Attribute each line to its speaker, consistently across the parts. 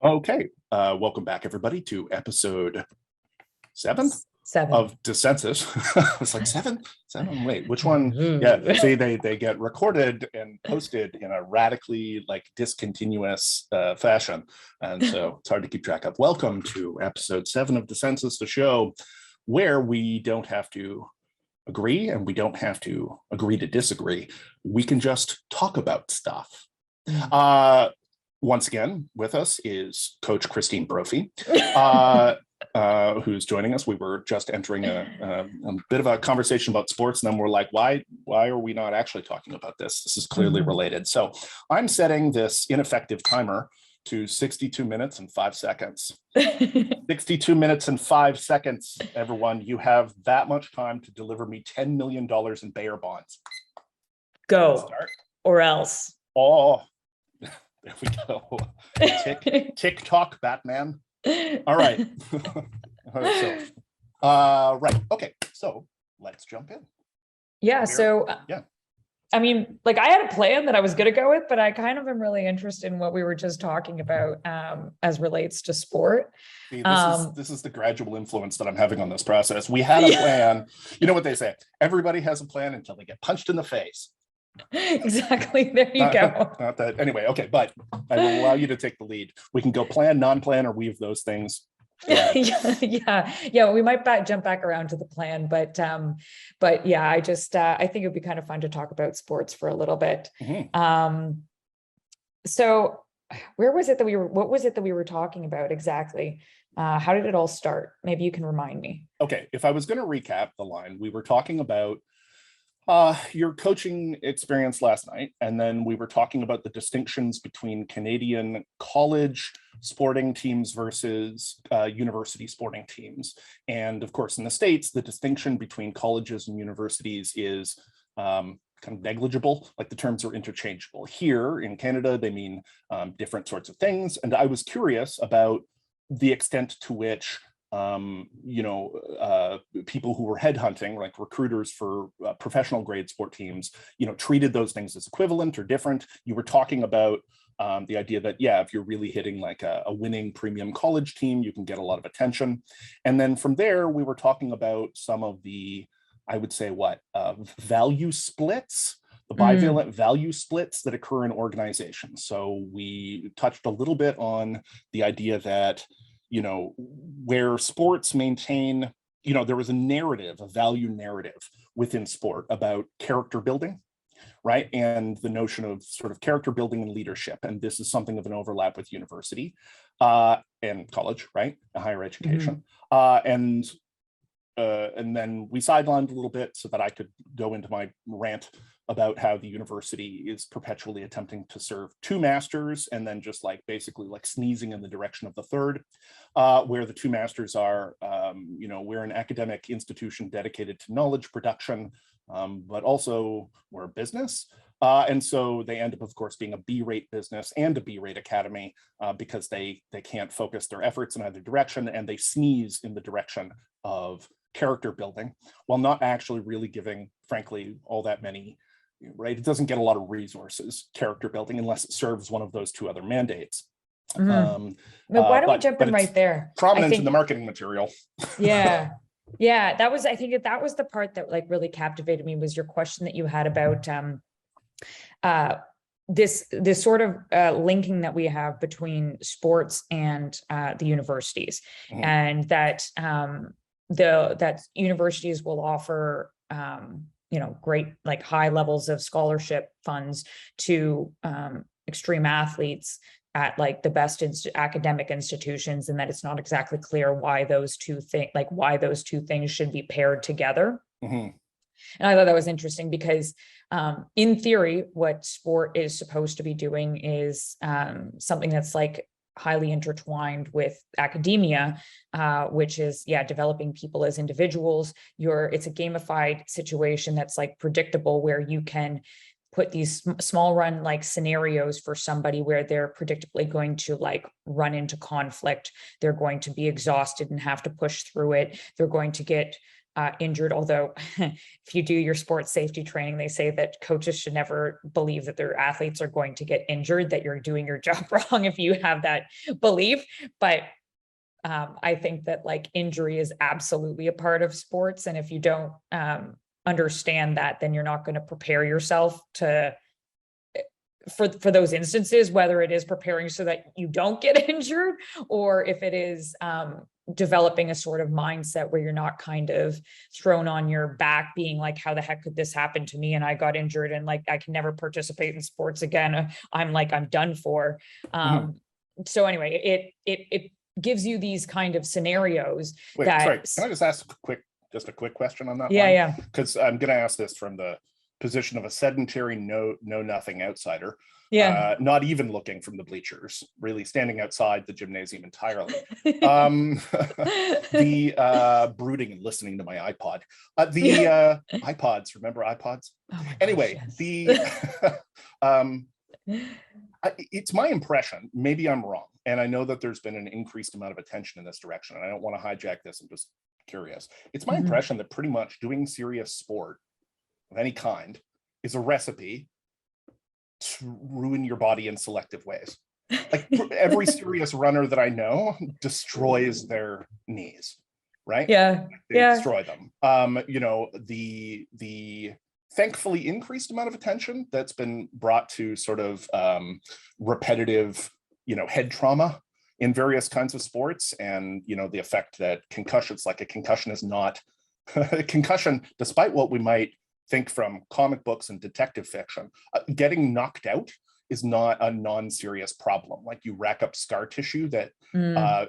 Speaker 1: Okay, welcome back, everybody, to episode 7
Speaker 2: Seven.
Speaker 1: of Dissensus. It's like seven. Wait, which one? Yeah, see, they get recorded and posted in a radically discontinuous fashion, and so it's hard to keep track of. Welcome to episode 7 of Dissensus, the show where we don't have to agree and we don't have to agree to disagree. We can just talk about stuff. Once again, with us is Coach Christine Brophy, who's joining us. We were just entering a bit of a conversation about sports, and then we're like, why are we not actually talking about this? This is clearly related. So I'm setting this ineffective timer to 62 minutes and 5 seconds. 62 minutes and 5 seconds, everyone. You have that much time to deliver me $10 million in Bayer bonds.
Speaker 2: Go, or else.
Speaker 1: Oh, there we go. Tick-tock, Batman. All right. Right. Okay. So let's jump in.
Speaker 2: Yeah. Yeah. I mean, I had a plan that I was going to go with, but I kind of am really interested in what we were just talking about as relates to sport.
Speaker 1: See, this is the gradual influence that I'm having on this process. We had a plan. You know what they say? Everybody has a plan until they get punched in the face.
Speaker 2: Exactly. There you go.
Speaker 1: Not that. Anyway, okay, but I will allow you to take the lead. We can go plan, non-plan, or weave those things.
Speaker 2: Yeah. We might jump back around to the plan, but yeah, I think it'd be kind of fun to talk about sports for a little bit. So what was it that we were talking about exactly? How did it all start? Maybe you can remind me.
Speaker 1: Okay, if I was going to recap the line, we were talking about your coaching experience last night, and then we were talking about the distinctions between Canadian college sporting teams versus university sporting teams. And of course, in the States, the distinction between colleges and universities is kind of negligible, like the terms are interchangeable. Here in Canada, they mean different sorts of things. And I was curious about the extent to which people who were headhunting, like recruiters for professional grade sport teams, treated those things as equivalent or different. You were talking about the idea that, if you're really hitting like a winning premium college team, you can get a lot of attention. And then from there, we were talking about some of the, I would say, value splits, the bivalent value splits that occur in organizations. So we touched a little bit on the idea that where sports maintain, there was a value narrative within sport about character building, right? And the notion of sort of character building and leadership. And this is something of an overlap with university and college, right? Higher education. And then we sidelined a little bit so that I could go into my rant about how the university is perpetually attempting to serve two masters and then just basically sneezing in the direction of the third, where the two masters are, we're an academic institution dedicated to knowledge production, but also we're a business. And so they end up, of course, being a B-rate business and a B-rate academy because they can't focus their efforts in either direction, and they sneeze in the direction of character building while not actually really giving, frankly, all that many, right? It doesn't get a lot of resources, character building, unless it serves one of those two other mandates.
Speaker 2: Why don't we jump in right there?
Speaker 1: Prominent in the marketing material.
Speaker 2: Yeah, I think that was the part that really captivated me, was your question that you had about this sort of linking that we have between sports and the universities, and that that universities will offer great high levels of scholarship funds to extreme athletes at the best academic institutions, and that it's not exactly clear why those two things should be paired together. And I thought that was interesting because in theory, what sport is supposed to be doing is something that's highly intertwined with academia, which is developing people as individuals. It's a gamified situation that's predictable, where you can put these small run scenarios for somebody where they're predictably going to run into conflict. They're going to be exhausted and have to push through it. They're going to get injured. Although if you do your sports safety training, they say that coaches should never believe that their athletes are going to get injured, that you're doing your job wrong if you have that belief. But I think that like injury is absolutely a part of sports. And if you don't understand that, then you're not going to prepare yourself for those instances, whether it is preparing so that you don't get injured, or if it is developing a sort of mindset where you're not kind of thrown on your back being like, how the heck could this happen to me? And I got injured and like, I can never participate in sports again. I'm done for. So anyway, it gives you these kind of scenarios.
Speaker 1: Wait,
Speaker 2: that
Speaker 1: sorry, can I just ask a quick question on that one?
Speaker 2: Yeah.
Speaker 1: Because I'm going to ask this from the position of a sedentary know nothing outsider, not even looking from the bleachers, really standing outside the gymnasium entirely. The brooding and listening to my iPod, the iPods, remember iPods?
Speaker 2: Oh my
Speaker 1: anyway,
Speaker 2: gosh, yes.
Speaker 1: It's my impression, maybe I'm wrong, and I know that there's been an increased amount of attention in this direction, and I don't want to hijack this. I'm just curious. It's my impression that pretty much doing serious sport of any kind is a recipe to ruin your body in selective ways. Like every serious runner that I know destroys their knees, right?
Speaker 2: They
Speaker 1: destroy them. The thankfully increased amount of attention that's been brought to sort of repetitive, head trauma in various kinds of sports, and the effect that concussions, like a concussion is not a concussion, despite what we might think from comic books and detective fiction, getting knocked out is not a non-serious problem. Like you rack up scar tissue that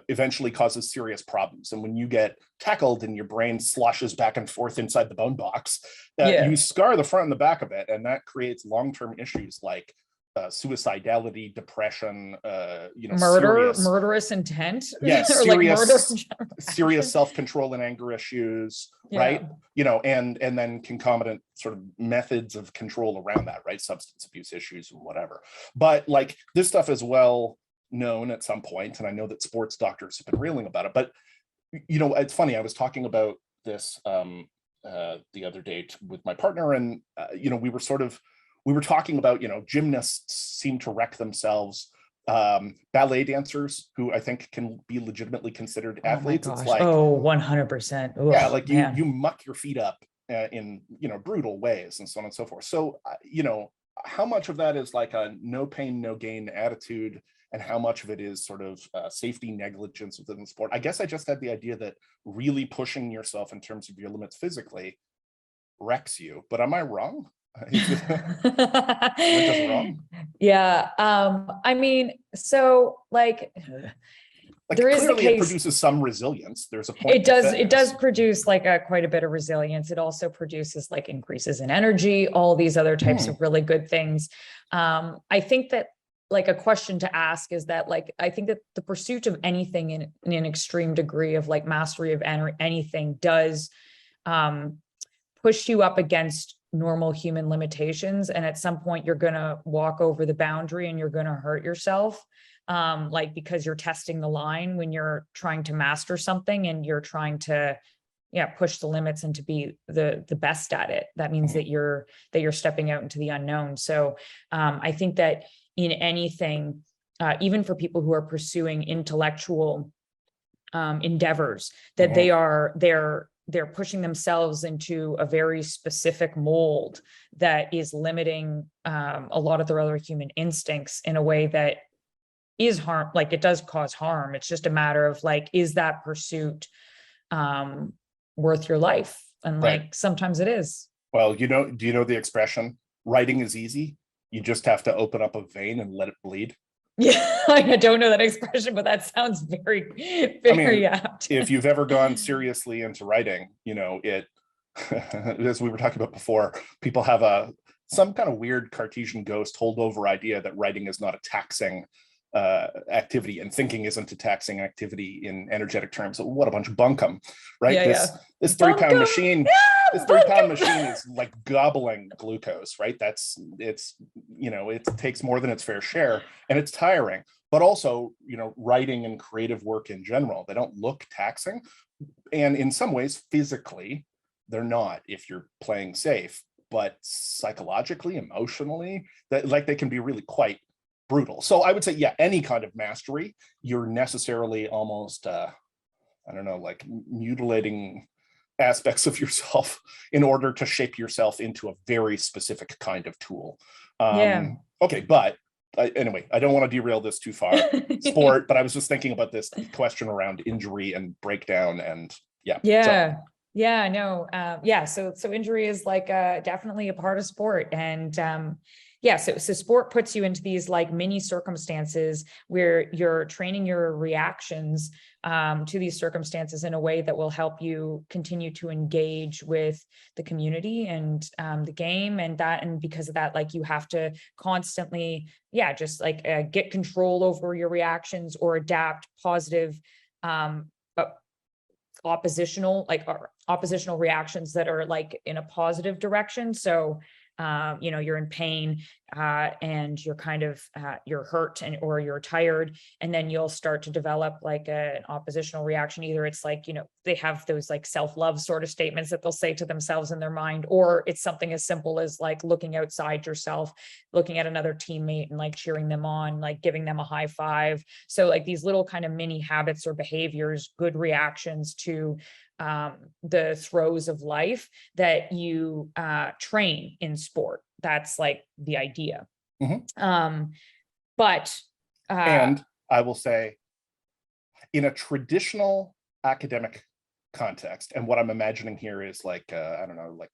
Speaker 1: eventually causes serious problems. And when you get tackled and your brain sloshes back and forth inside the bone box, you scar the front and the back of it. And that creates long-term issues like suicidality, depression,
Speaker 2: murderous intent.
Speaker 1: Yes,
Speaker 2: or
Speaker 1: serious,
Speaker 2: like
Speaker 1: serious self-control and anger issues, right? And then concomitant sort of methods of control around that, right? Substance abuse issues and whatever. But like this stuff is well known at some point, and I know that sports doctors have been railing about it. But it's funny. I was talking about this the other day with my partner, and we were talking about, gymnasts seem to wreck themselves, ballet dancers who I think can be legitimately considered athletes.
Speaker 2: Oh
Speaker 1: it's like
Speaker 2: 100%.
Speaker 1: Yeah, like you muck your feet up in brutal ways and so on and so forth. So how much of that is like a no pain no gain attitude, and how much of it is sort of safety negligence within the sport? I guess I just had the idea that really pushing yourself in terms of your limits physically wrecks you, but am I wrong? Just wrong?
Speaker 2: Yeah. I mean, so like there is the case,
Speaker 1: it produces some resilience. There's a point.
Speaker 2: It does produce like quite a bit of resilience. It also produces like increases in energy, all these other types of really good things. I think that like a question to ask is that like, I think that the pursuit of anything in an extreme degree of like mastery of anything does push you up against normal human limitations. And at some point you're going to walk over the boundary and you're going to hurt yourself. Because you're testing the line when you're trying to master something and you're trying to, push the limits and to be the best at it. That means that you're stepping out into the unknown. So I think that in anything, even for people who are pursuing intellectual endeavors, that they're pushing themselves into a very specific mold that is limiting a lot of their other human instincts in a way that is harm, like it does cause harm. It's just a matter of like, is that pursuit worth your life? And like, sometimes it is.
Speaker 1: Well, do you know the expression, writing is easy? You just have to open up a vein and let it bleed.
Speaker 2: Yeah, I don't know that expression, but that sounds very, very apt.
Speaker 1: If you've ever gone seriously into writing, it, as we were talking about before, people have some kind of weird Cartesian ghost holdover idea that writing is not a taxing activity and thinking isn't a taxing activity in energetic terms. What a bunch of bunkum, right? This 3-pound machine, this 3-pound machine is like gobbling glucose, right? It takes more than its fair share, and it's tiring. But also, writing and creative work in general, they don't look taxing, and in some ways physically they're not if you're playing safe, but psychologically, emotionally, that like they can be really quite brutal. So I would say, yeah, any kind of mastery, you're necessarily almost, I don't know, like mutilating aspects of yourself in order to shape yourself into a very specific kind of tool. Okay, but anyway, I don't want to derail this too far. Sport, but I was just thinking about this question around injury and breakdown, and
Speaker 2: so injury is like definitely a part of sport, and so sport puts you into these like mini circumstances where you're training your reactions to these circumstances in a way that will help you continue to engage with the community and the game, and because of that, like you have to constantly just like get control over your reactions or adapt positive oppositional reactions that are like in a positive direction. So you're in pain and you're kind of you're hurt or you're tired, and then you'll start to develop like an oppositional reaction. Either it's like, they have those like self-love sort of statements that they'll say to themselves in their mind, or it's something as simple as like looking outside yourself, looking at another teammate and like cheering them on, like giving them a high five. So like these little kind of mini habits or behaviors, good reactions to the throes of life that you train in sport. That's like the idea. And
Speaker 1: I will say, in a traditional academic context, and what I'm imagining here is like I don't know, like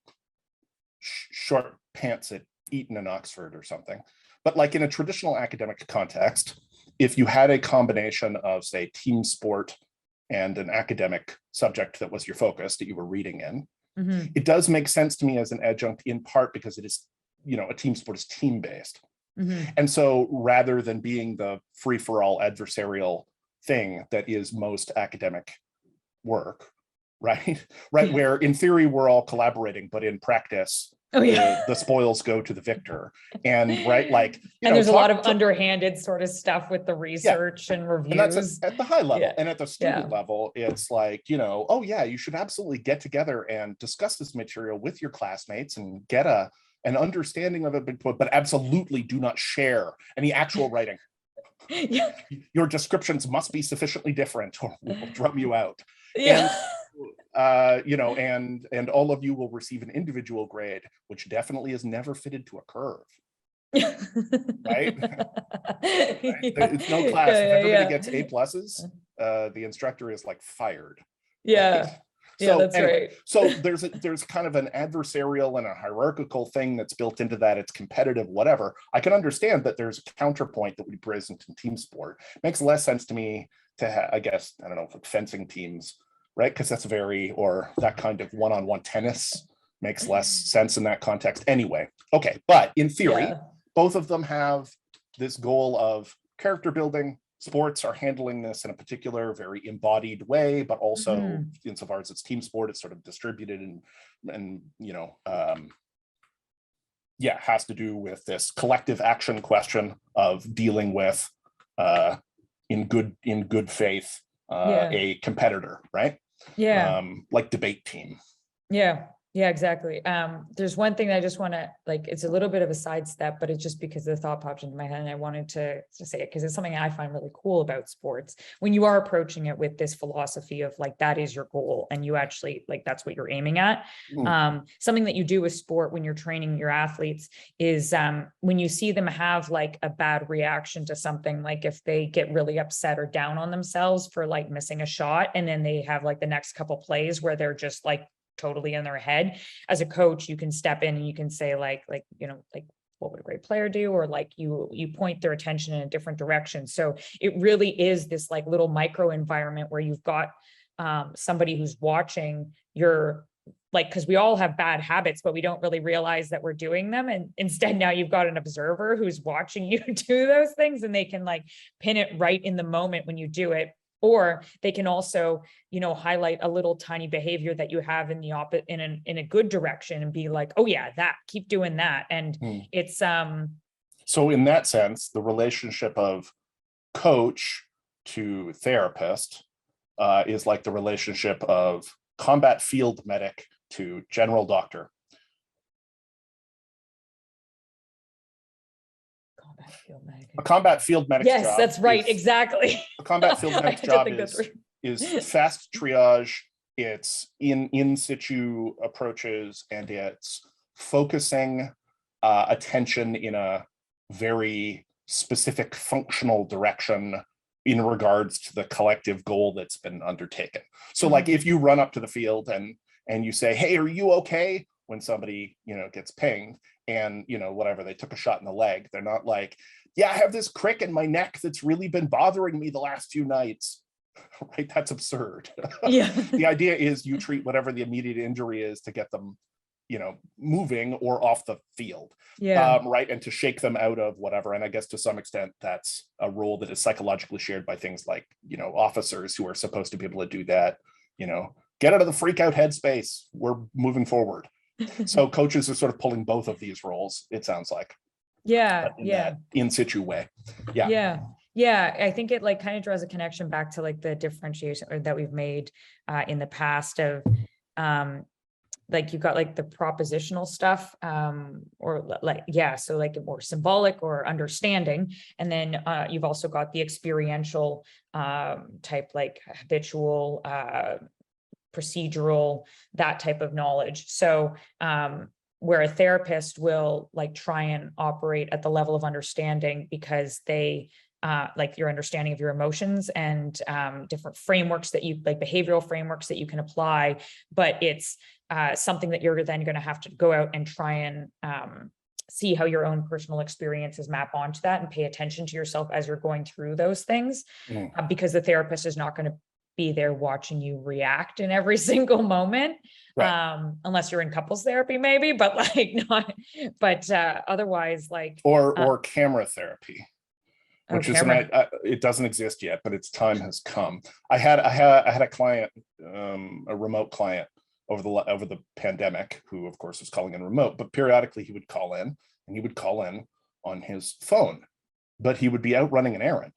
Speaker 1: short pants at Eton and Oxford or something, but like in a traditional academic context, if you had a combination of, say, team sport and an academic subject that was your focus that you were reading in, it does make sense to me as an adjunct, in part because it is, a team sport is team-based. And so rather than being the free-for-all adversarial thing that is most academic work, right, where in theory we're all collaborating, but in practice the spoils go to the victor. And and
Speaker 2: there's a lot of underhanded sort of stuff with the research and reviews. And that's
Speaker 1: at the high level. And at the student level, it's like, oh yeah, you should absolutely get together and discuss this material with your classmates and get an understanding of it, but absolutely do not share any actual writing. Your descriptions must be sufficiently different or we'll drum you out. And all of you will receive an individual grade, which definitely is never fitted to a curve. Right? It's no class. If everybody gets A pluses, the instructor is like fired. Right?
Speaker 2: That's right.
Speaker 1: So there's kind of an adversarial and a hierarchical thing that's built into that. It's competitive, whatever. I can understand that there's a counterpoint that would be present in team sport. It makes less sense to me to have, I guess, I don't know, like fencing teams, right? Because that's or that kind of one-on-one tennis makes less sense in that context anyway. Okay, but in theory, both of them have this goal of character building. Sports are handling this in a particular, very embodied way, but also insofar as it's team sport, it's sort of distributed and has to do with this collective action question of dealing with in good faith a competitor, right? Like debate team.
Speaker 2: Exactly. There's one thing that I just want to, like, it's a little bit of a sidestep, but it's just because the thought popped into my head and I wanted to say it because it's something I find really cool about sports. When you are approaching it with this philosophy of like, that is your goal and you actually like, that's what you're aiming at. Something that you do with sport when you're training your athletes is when you see them have like a bad reaction to something, like if they get really upset or down on themselves for like missing a shot, and then they have like the next couple plays where they're just like totally in their head. As a coach, you can step in and you can say like what would a great player do, or like you point their attention in a different direction. So it really is this like little micro environment where you've got somebody who's watching your, like, because we all have bad habits, but we don't really realize that we're doing them. And instead now you've got an observer who's watching you do those things, and they can like pin it right in the moment when you do it. Or they can also, highlight a little tiny behavior that you have in the in a good direction and be like, oh yeah, keep doing that. And it's
Speaker 1: so in that sense, the relationship of coach to therapist is like the relationship of combat field medic to general doctor. A combat field medic's job.
Speaker 2: Yes, that's right. Exactly.
Speaker 1: A combat field medic's job is fast triage. It's in situ approaches, and it's focusing attention in a very specific functional direction in regards to the collective goal that's been undertaken. So like if you run up to the field and you say, hey, are you okay? When somebody, gets pinged and, whatever, they took a shot in the leg, they're not like, yeah, I have this crick in my neck that's really been bothering me the last few nights. Right? That's absurd.
Speaker 2: Yeah.
Speaker 1: The idea is you treat whatever the immediate injury is to get them, moving or off the field.
Speaker 2: Yeah.
Speaker 1: Right. And to shake them out of whatever. And I guess to some extent, that's a role that is psychologically shared by things like, officers who are supposed to be able to do that, get out of the freak out headspace. We're moving forward. So coaches are sort of pulling both of these roles, it sounds like.
Speaker 2: Yeah.
Speaker 1: In that in situ way. Yeah.
Speaker 2: Yeah. Yeah. I think it like kind of draws a connection back to like the differentiation that we've made in the past of like you've got like the propositional stuff or like, yeah. So like more symbolic or understanding. And then you've also got the experiential type, like habitual, procedural, that type of knowledge. So where a therapist will like try and operate at the level of understanding because they like your understanding of your emotions and different frameworks that you like behavioral frameworks that you can apply, but it's something that you're then going to have to go out and try and see how your own personal experiences map onto that and pay attention to yourself as you're going through those things because the therapist is not going to be there watching you react in every single moment. Right. Unless you're in couples therapy, maybe, but like not, but otherwise like.
Speaker 1: Or camera therapy, which is, it doesn't exist yet, but its time has come. I had a client, a remote client over the pandemic, who of course was calling in remote, but periodically he would call in and he would call in on his phone, but he would be out running an errand.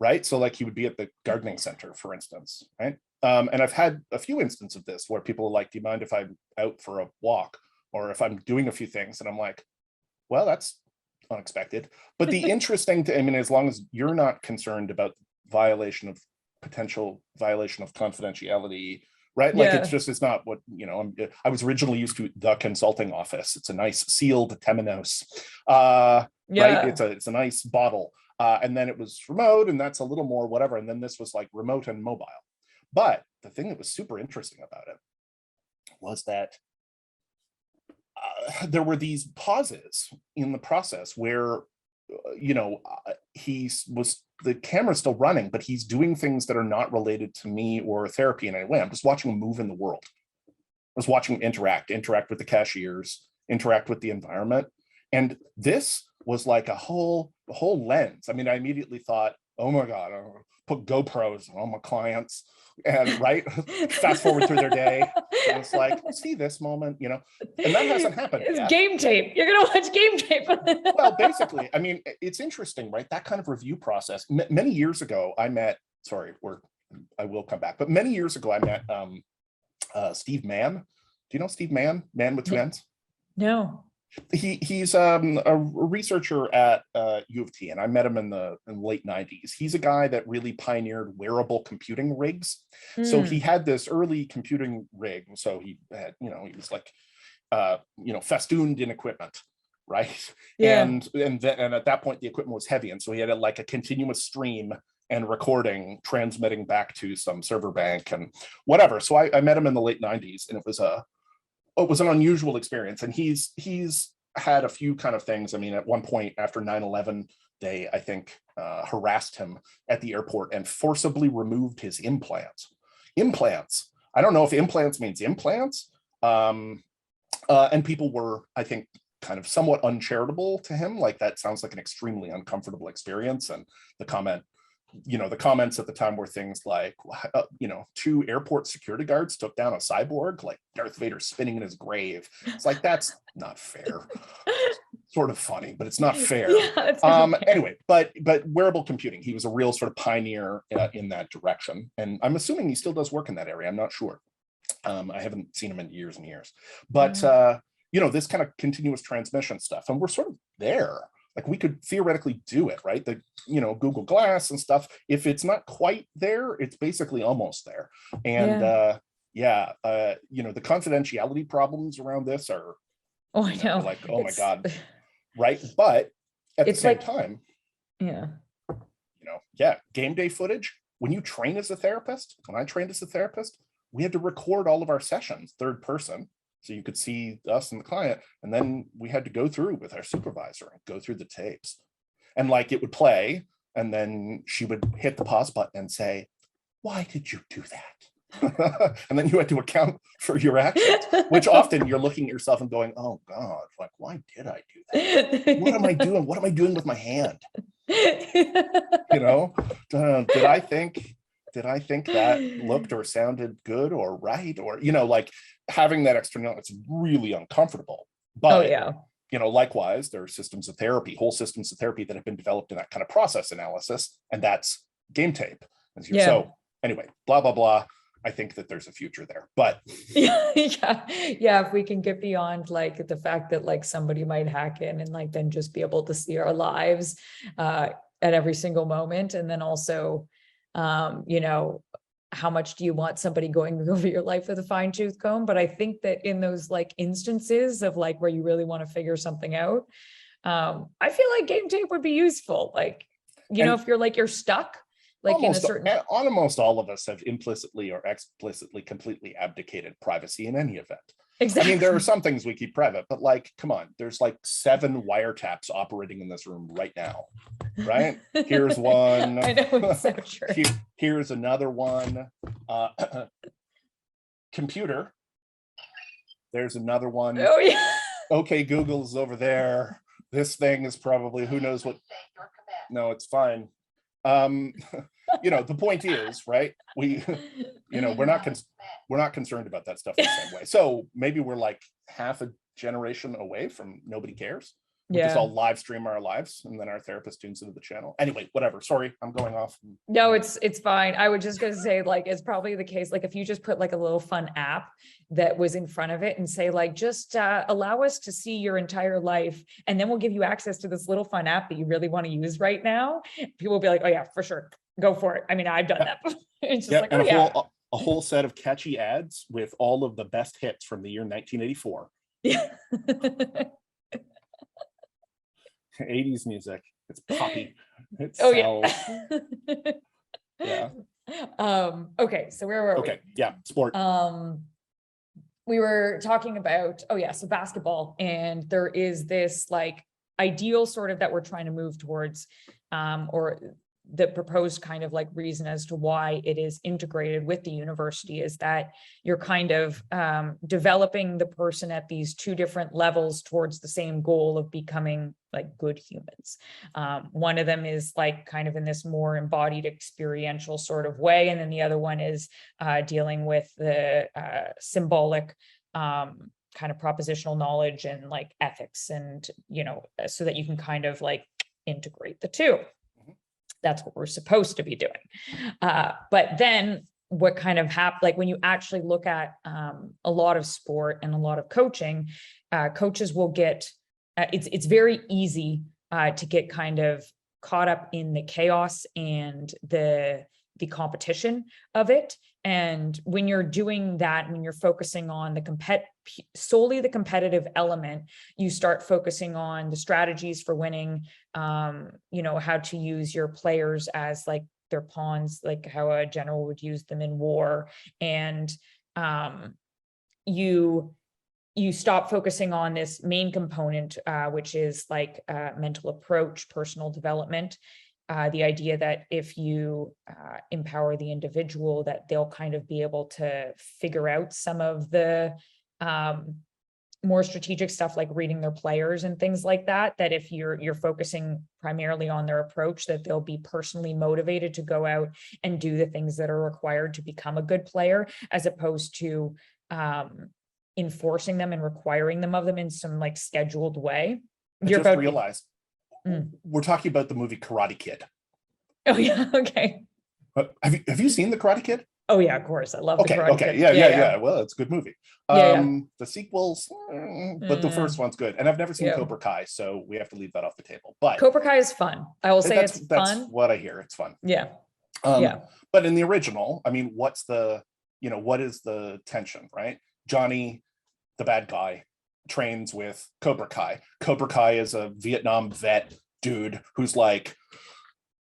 Speaker 1: Right. So like he would be at the gardening center, for instance. Right. And I've had a few instances of this where people are like, do you mind if I'm out for a walk or if I'm doing a few things? And I'm like, well, that's unexpected. But the interesting thing, I mean, as long as you're not concerned about potential violation of confidentiality, right? Like it's not what, I was originally used to the consulting office. It's a nice sealed Temenos, right? It's a nice bottle. And then it was remote, and that's a little more whatever. And then this was like remote and mobile. But the thing that was super interesting about it was that there were these pauses in the process where, the camera's still running, but he's doing things that are not related to me or therapy in any way. I'm just watching him move in the world. I was watching him interact with the cashiers, interact with the environment. And this was like a whole lens. I mean, I immediately thought, oh my God, I'll put GoPros on all my clients and fast forward through their day. And it's like, see this moment, and that hasn't happened
Speaker 2: It's
Speaker 1: yet.
Speaker 2: Game tape. You're going to watch Game tape.
Speaker 1: Well, basically, I mean, it's interesting, right? That kind of review process. Many years ago, I will come back, but many years ago, I met Steve Mann. Do you know Steve Mann? Man with two N's?
Speaker 2: No.
Speaker 1: He's a researcher at U of T, and I met him in the late 90s. He's a guy that really pioneered wearable computing rigs. So he had this early computing rig. So he had, he was like, festooned in equipment, right? Yeah. And at that point, the equipment was heavy, and so he had a continuous stream and recording transmitting back to some server bank and whatever. So I met him in the late 90s, and it was an unusual experience. And he's had a few kind of things. I mean, at one point after 9/11, they, I think, harassed him at the airport and forcibly removed his implants. I don't know if implants means implants. And people were, I think, kind of somewhat uncharitable to him. Like, that sounds like an extremely uncomfortable experience. And the comments at the time were things like, 2 airport security guards took down a cyborg, like Darth Vader spinning in his grave. It's like, that's not fair. Sort of funny, but it's not fair. Anyway, but wearable computing, he was a real sort of pioneer in that direction. And I'm assuming he still does work in that area. I'm not sure. I haven't seen them in years and years, but this kind of continuous transmission stuff, and we're sort of there. Like we could theoretically do it, right? The Google Glass and stuff. If it's not quite there, it's basically almost there. And the confidentiality problems around this are,
Speaker 2: I know.
Speaker 1: like, oh my God, right? But at the same time, game day footage. When you train as a therapist, when I trained as a therapist, we had to record all of our sessions third person, so you could see us and the client, and then we had to go through with our supervisor and go through the tapes, and like it would play, and then she would hit the pause button and say, "Why did you do that?" And then you had to account for your actions, which often you're looking at yourself and going, "Oh God, like why did I do that? What am I doing? What am I doing with my hand?" Did I think that looked or sounded good or right, or like having that external, it's really uncomfortable. But likewise, there are systems of therapy, whole systems of therapy that have been developed in that kind of process analysis, and that's game tape. So anyway, blah blah blah. I think that there's a future there, but
Speaker 2: if we can get beyond like the fact that like somebody might hack in and like then just be able to see our lives at every single moment, and then also how much do you want somebody going over your life with a fine-tooth comb? But I think that in those like instances of like where you really want to figure something out, I feel like game tape would be useful. Like, if you're stuck, like
Speaker 1: almost all of us have implicitly or explicitly completely abdicated privacy in any event.
Speaker 2: Exactly.
Speaker 1: I mean, there are some things we keep private, but like, come on, there's like 7 wiretaps operating in this room right now, right? Here's one.
Speaker 2: I know, it's so true.
Speaker 1: Here's another one. Computer. There's another one.
Speaker 2: Oh yeah.
Speaker 1: Okay, Google's over there. This thing is probably, who knows what. No, it's fine. The point is, right, we're not concerned about that stuff in the same way. So maybe we're like half a generation away from nobody cares. We just all live stream our lives, and then our therapist tunes into the channel. Anyway, whatever. Sorry, I'm going off.
Speaker 2: No, it's fine. I was just going to say, like, it's probably the case. Like, if you just put like a little fun app that was in front of it and say, like, just allow us to see your entire life, and then we'll give you access to this little fun app that you really want to use right now. People will be like, oh yeah, for sure, go for it. I mean, I've done that. It's just like,
Speaker 1: and a whole set of catchy ads with all of the best hits from the year 1984.
Speaker 2: Yeah.
Speaker 1: 80s music. It's poppy. It sells.
Speaker 2: Okay, so where were we?
Speaker 1: Okay, sport.
Speaker 2: We were talking about so basketball, and there is this like ideal sort of that we're trying to move towards, or the proposed kind of like reason as to why it is integrated with the university is that you're kind of developing the person at these 2 different levels towards the same goal of becoming like good humans. One of them is like kind of in this more embodied experiential sort of way. And then the other one is dealing with the symbolic kind of propositional knowledge and like ethics, and, so that you can kind of like integrate the 2. That's what we're supposed to be doing. But then what kind of happens, like when you actually look at a lot of sport and a lot of coaching, coaches will get, it's very easy to get kind of caught up in the chaos and the competition of it. And when you're doing that, when you're focusing on solely the competitive element, you start focusing on the strategies for winning, how to use your players as like their pawns, like how a general would use them in war. And you stop focusing on this main component, which is like mental approach, personal development. The idea that if you empower the individual, that they'll kind of be able to figure out some of the more strategic stuff, like reading their players and things like that, that if you're focusing primarily on their approach, that they'll be personally motivated to go out and do the things that are required to become a good player, as opposed to enforcing them and requiring them of them in some like scheduled way.
Speaker 1: I just realized we're talking about the movie Karate Kid.
Speaker 2: Oh yeah, okay.
Speaker 1: Have you seen the Karate Kid?
Speaker 2: Oh yeah, of course. I love the
Speaker 1: Okay,
Speaker 2: Karate
Speaker 1: okay,
Speaker 2: Kid.
Speaker 1: yeah. Well, it's a good movie.
Speaker 2: Yeah.
Speaker 1: The sequels, but the first one's good. And I've never seen
Speaker 2: Yeah.
Speaker 1: Cobra Kai, so we have to leave that off the table. But
Speaker 2: Cobra Kai is fun. I will say it's
Speaker 1: that's
Speaker 2: fun.
Speaker 1: what I hear. It's fun.
Speaker 2: Yeah.
Speaker 1: Um, but in the original, I mean, what is the tension, right? Johnny, the bad guy, trains with Cobra Kai. Cobra Kai is a Vietnam vet dude who's like,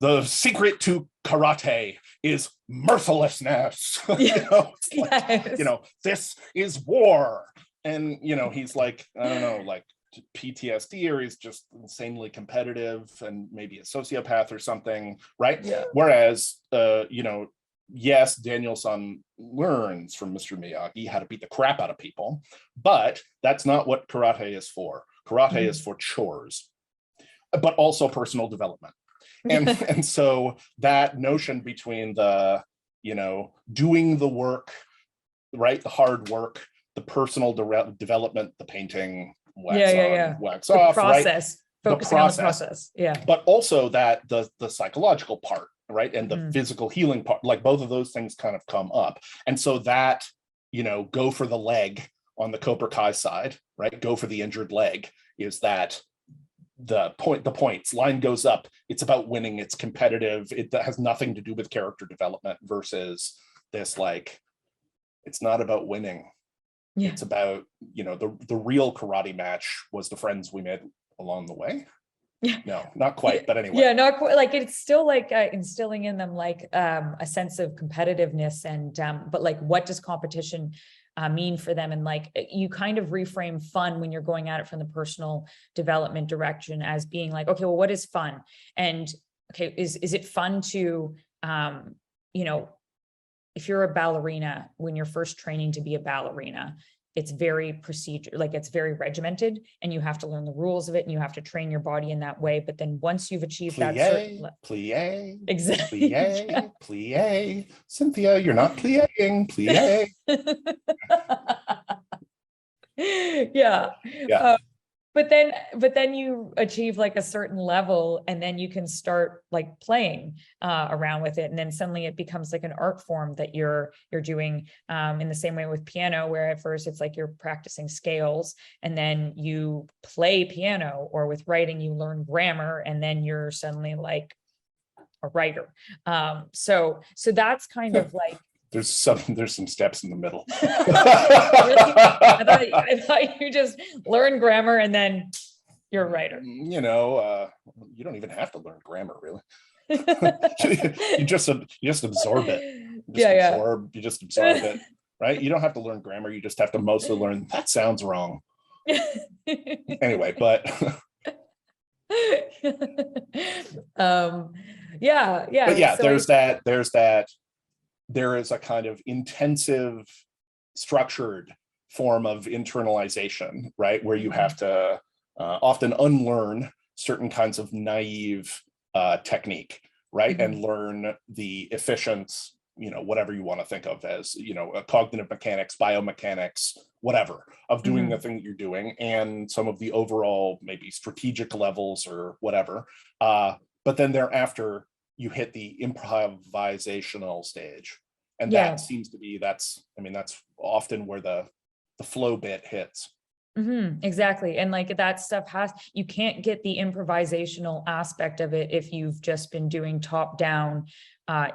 Speaker 1: the secret to karate is mercilessness. This is war. And, he's like, I don't know, like PTSD, or he's just insanely competitive and maybe a sociopath or something, right?
Speaker 2: Yeah.
Speaker 1: Whereas, yes, Daniel-san learns from Mr. Miyagi how to beat the crap out of people, but that's not what karate is for. Karate is for chores, but also personal development. And so that notion between the, doing the work, right, the hard work, the personal development, the painting, wax off,
Speaker 2: process,
Speaker 1: right?
Speaker 2: focusing on the process,
Speaker 1: but also that the psychological part, right, and the physical healing part, like both of those things kind of come up. And so that, go for the leg on the Cobra Kai side, right, go for the injured leg, is that the points line goes up. It's about winning, it's competitive, it has nothing to do with character development, versus this, like, it's not about winning. It's about, the real karate match was the friends we made along the way. No, not quite, but anyway.
Speaker 2: Not quite. Like, it's still like instilling in them like a sense of competitiveness, and but like, what does competition mean for them? And like, you kind of reframe fun when you're going at it from the personal development direction as being like, okay, well, what is fun? And okay, is it fun to if you're a ballerina, when you're first training to be a ballerina, it's very it's very regimented, and you have to learn the rules of it, and you have to train your body in that way. But then once you've achieved that certain
Speaker 1: exactly, plie, Cynthia, you're not plieing, plie.
Speaker 2: But then you achieve like a certain level, and then you can start like playing around with it, and then suddenly it becomes like an art form that you're doing, in the same way with piano, where at first it's like you're practicing scales, and then you play piano, or with writing you learn grammar, and then you're suddenly like a writer. So that's kind of like
Speaker 1: there's some steps in the middle.
Speaker 2: I thought you just learn grammar and then you're a writer.
Speaker 1: You don't even have to learn grammar, really. you just absorb it. You just absorb it, right? You don't have to learn grammar. You just have to mostly learn, that sounds wrong. Anyway, but there is a kind of intensive, structured form of internalization, right, where you have to often unlearn certain kinds of naive technique, right, and learn the efficient, whatever you want to think of as, cognitive mechanics, biomechanics, whatever, of doing the thing that you're doing, and some of the overall maybe strategic levels or whatever. But then thereafter, you hit the improvisational stage. And that seems to be, that's often where the flow bit hits.
Speaker 2: Exactly. And like that stuff you can't get the improvisational aspect of it if you've just been doing top down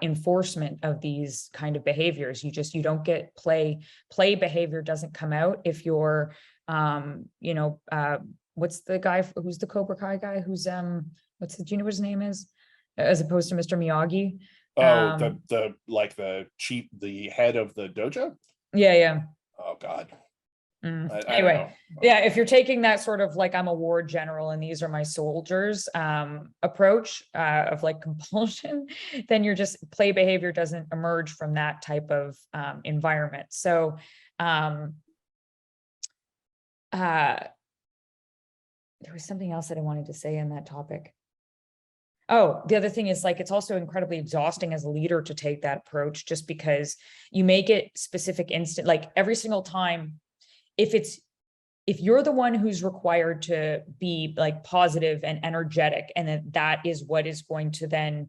Speaker 2: enforcement of these kind of behaviors. You don't get play behavior doesn't come out if you're, what's the guy who's the Cobra Kai guy who's, do you know what his name is? As opposed to Mr. Miyagi.
Speaker 1: The head of the dojo. Oh God.
Speaker 2: Anyway, if you're taking that sort of like, I'm a war general and these are my soldiers approach of like compulsion, then you're just, play behavior doesn't emerge from that type of environment. So there was something else that I wanted to say on that topic. Oh, the other thing is like, it's also incredibly exhausting as a leader to take that approach, just because you make it specific instant, like every single time, if if you're the one who's required to be like positive and energetic, and that is what is going to then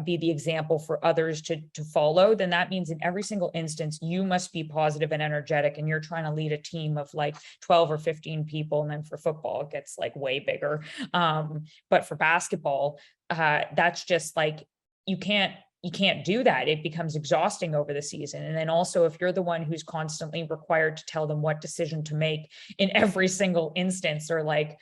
Speaker 2: be the example for others to follow, then that means in every single instance, you must be positive and energetic, and you're trying to lead a team of like 12 or 15 people. And then for football, it gets like way bigger. But for basketball, that's just like, you can't do that. It becomes exhausting over the season. And then also, if you're the one who's constantly required to tell them what decision to make in every single instance, or like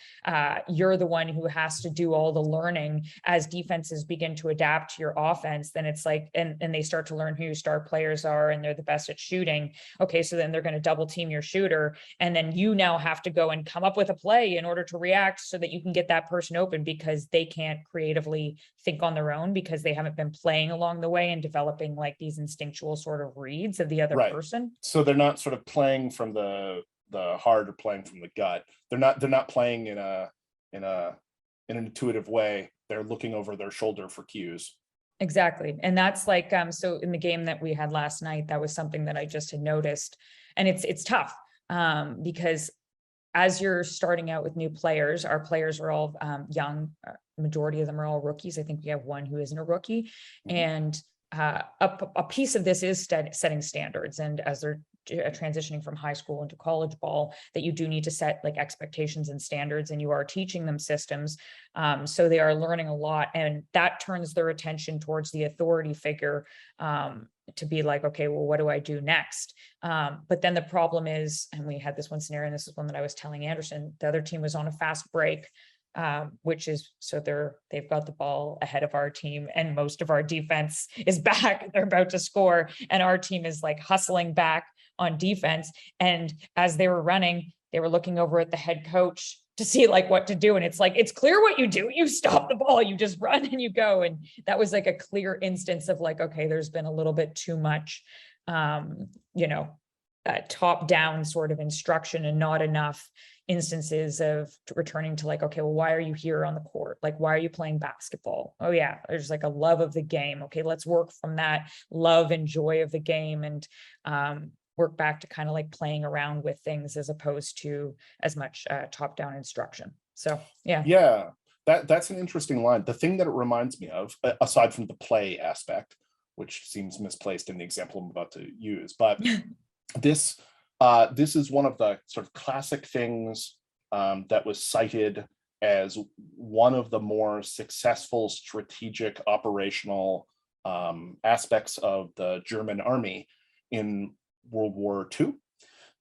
Speaker 2: you're the one who has to do all the learning as defenses begin to adapt to your offense, then it's like, and they start to learn who your star players are, and they're the best at shooting. Okay, so then they're going to double team your shooter. And then you now have to go and come up with a play in order to react so that you can get that person open, because they can't creatively think on their own, because they haven't been playing along the way and developing like these instinctual sort of reads of the other person.
Speaker 1: So they're not sort of playing from the heart or playing from the gut. They're not playing in an intuitive way. They're looking over their shoulder for cues.
Speaker 2: Exactly. And that's like, so in the game that we had last night, that was something that I just had noticed. And it's tough because as you're starting out with new players, our players are all young. Majority of them are all rookies. I think we have one who isn't a rookie. Mm-hmm. And a piece of this is setting standards. And as they're transitioning from high school into college ball, that you do need to set like expectations and standards, and you are teaching them systems. So they are learning a lot, and that turns their attention towards the authority figure to be like, okay, well, what do I do next? But then the problem is, and we had this one scenario, and this is one that I was telling Anderson, the other team was on a fast break, which is, so they've got the ball ahead of our team, and most of our defense is back. They're about to score, and our team is like hustling back on defense. And as they were running, they were looking over at the head coach to see like what to do. And it's like, it's clear what you do. You stop the ball, you just run and you go. And that was like a clear instance of like, okay, there's been a little bit too much, top down sort of instruction, and not enough instances of returning to like, okay, well, why are you here on the court? Like, why are you playing basketball? Oh yeah, there's like a love of the game. Okay, let's work from that love and joy of the game, and work back to kind of like playing around with things as opposed to as much top-down instruction. So yeah,
Speaker 1: that's an interesting line. The thing that it reminds me of, aside from the play aspect, which seems misplaced in the example I'm about to use, but this is one of the sort of classic things that was cited as one of the more successful strategic operational aspects of the German army in World War II.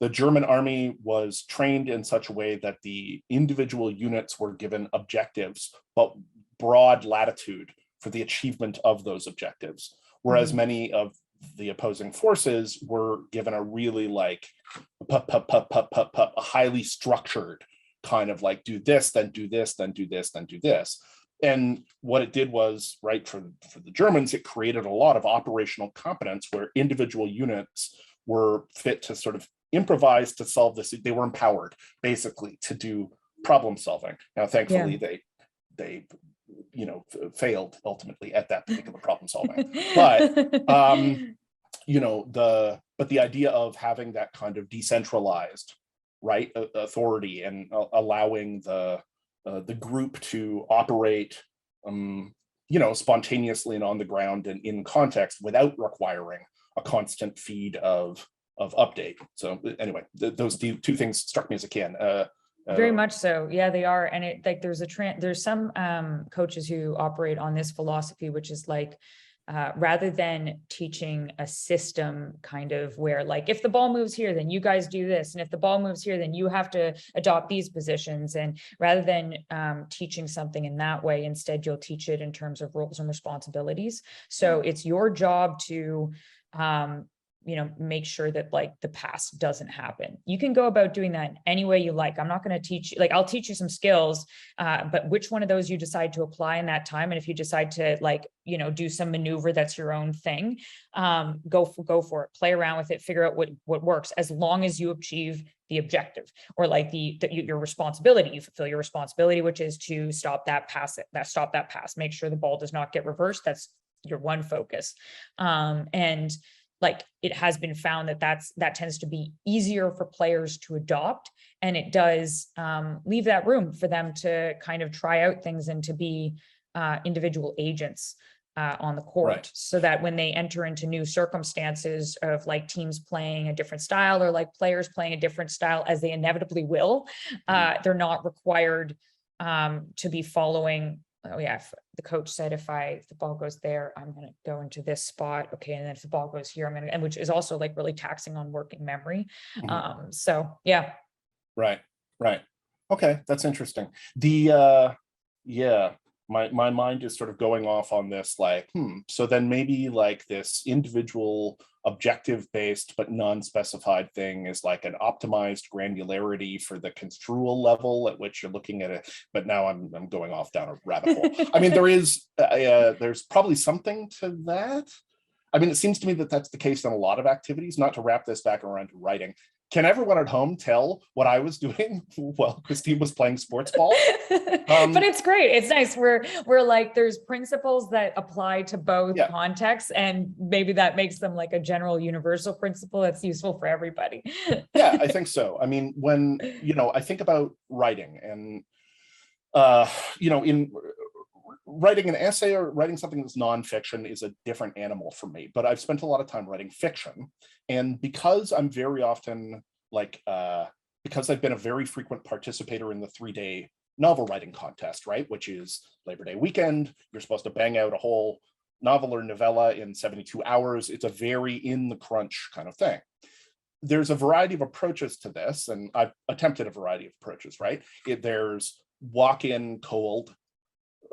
Speaker 1: The German army was trained in such a way that the individual units were given objectives, but broad latitude for the achievement of those objectives, whereas many of the opposing forces were given a really like a highly structured kind of like, do this, then do this, then do this, then do this. And what it did was, right, for the Germans, it created a lot of operational competence where individual units were fit to sort of improvise to solve this. They were empowered basically to do problem solving. Now, thankfully, they failed ultimately at that particular problem solving. But the idea of having that kind of decentralized, right, authority, and allowing the group to operate spontaneously and on the ground and in context without requiring a constant feed of update. So anyway, those two things struck me as akin.
Speaker 2: Very much so. Yeah, they are. And it like there's some coaches who operate on this philosophy, which is like, rather than teaching a system kind of where like, if the ball moves here, then you guys do this. And if the ball moves here, then you have to adopt these positions. And rather than teaching something in that way, instead, you'll teach it in terms of roles and responsibilities. So it's your job to make sure that like the pass doesn't happen. You can go about doing that any way you like. I'm not going to teach you, like, I'll teach you some skills, but which one of those you decide to apply in that time. And if you decide to like, do some maneuver, that's your own thing. Go for it, play around with it, figure out what works, as long as you achieve the objective, or like your responsibility, you fulfill your responsibility, which is to stop that pass, make sure the ball does not get reversed. That's your one focus. And like it has been found that tends to be easier for players to adopt, and it does leave that room for them to kind of try out things and to be individual agents on the court,
Speaker 1: Right.
Speaker 2: so that when they enter into new circumstances of like teams playing a different style or like players playing a different style, as they inevitably will, they're not required to be following. Oh yeah, if the coach said if the ball goes there, I'm going to go into this spot. Okay, and then if the ball goes here, I'm going to, and which is also like really taxing on working memory. So yeah.
Speaker 1: Right. Okay, that's interesting. The yeah, my mind is sort of going off on this, like, so then maybe like this individual objective based but non-specified thing is like an optimized granularity for the construal level at which you're looking at it. But now I'm going off down a rabbit hole. I mean, there's probably something to that. I mean, it seems to me that that's the case in a lot of activities. Not to wrap this back around to writing. Can everyone at home tell what I was doing while Christine was playing sports ball?
Speaker 2: But it's great. It's nice. We're like, there's principles that apply to both contexts, and maybe that makes them like a general universal principle that's useful for everybody.
Speaker 1: Yeah, I think so. I mean, when, I think about writing and, in writing an essay or writing something that's nonfiction is a different animal for me, but I've spent a lot of time writing fiction. And because I'm very often because I've been a very frequent participator in the 3-day novel writing contest, right? Which is Labor Day weekend. You're supposed to bang out a whole novel or novella in 72 hours. It's a very in the crunch kind of thing. There's a variety of approaches to this, and I've attempted a variety of approaches, right? There's walk in cold.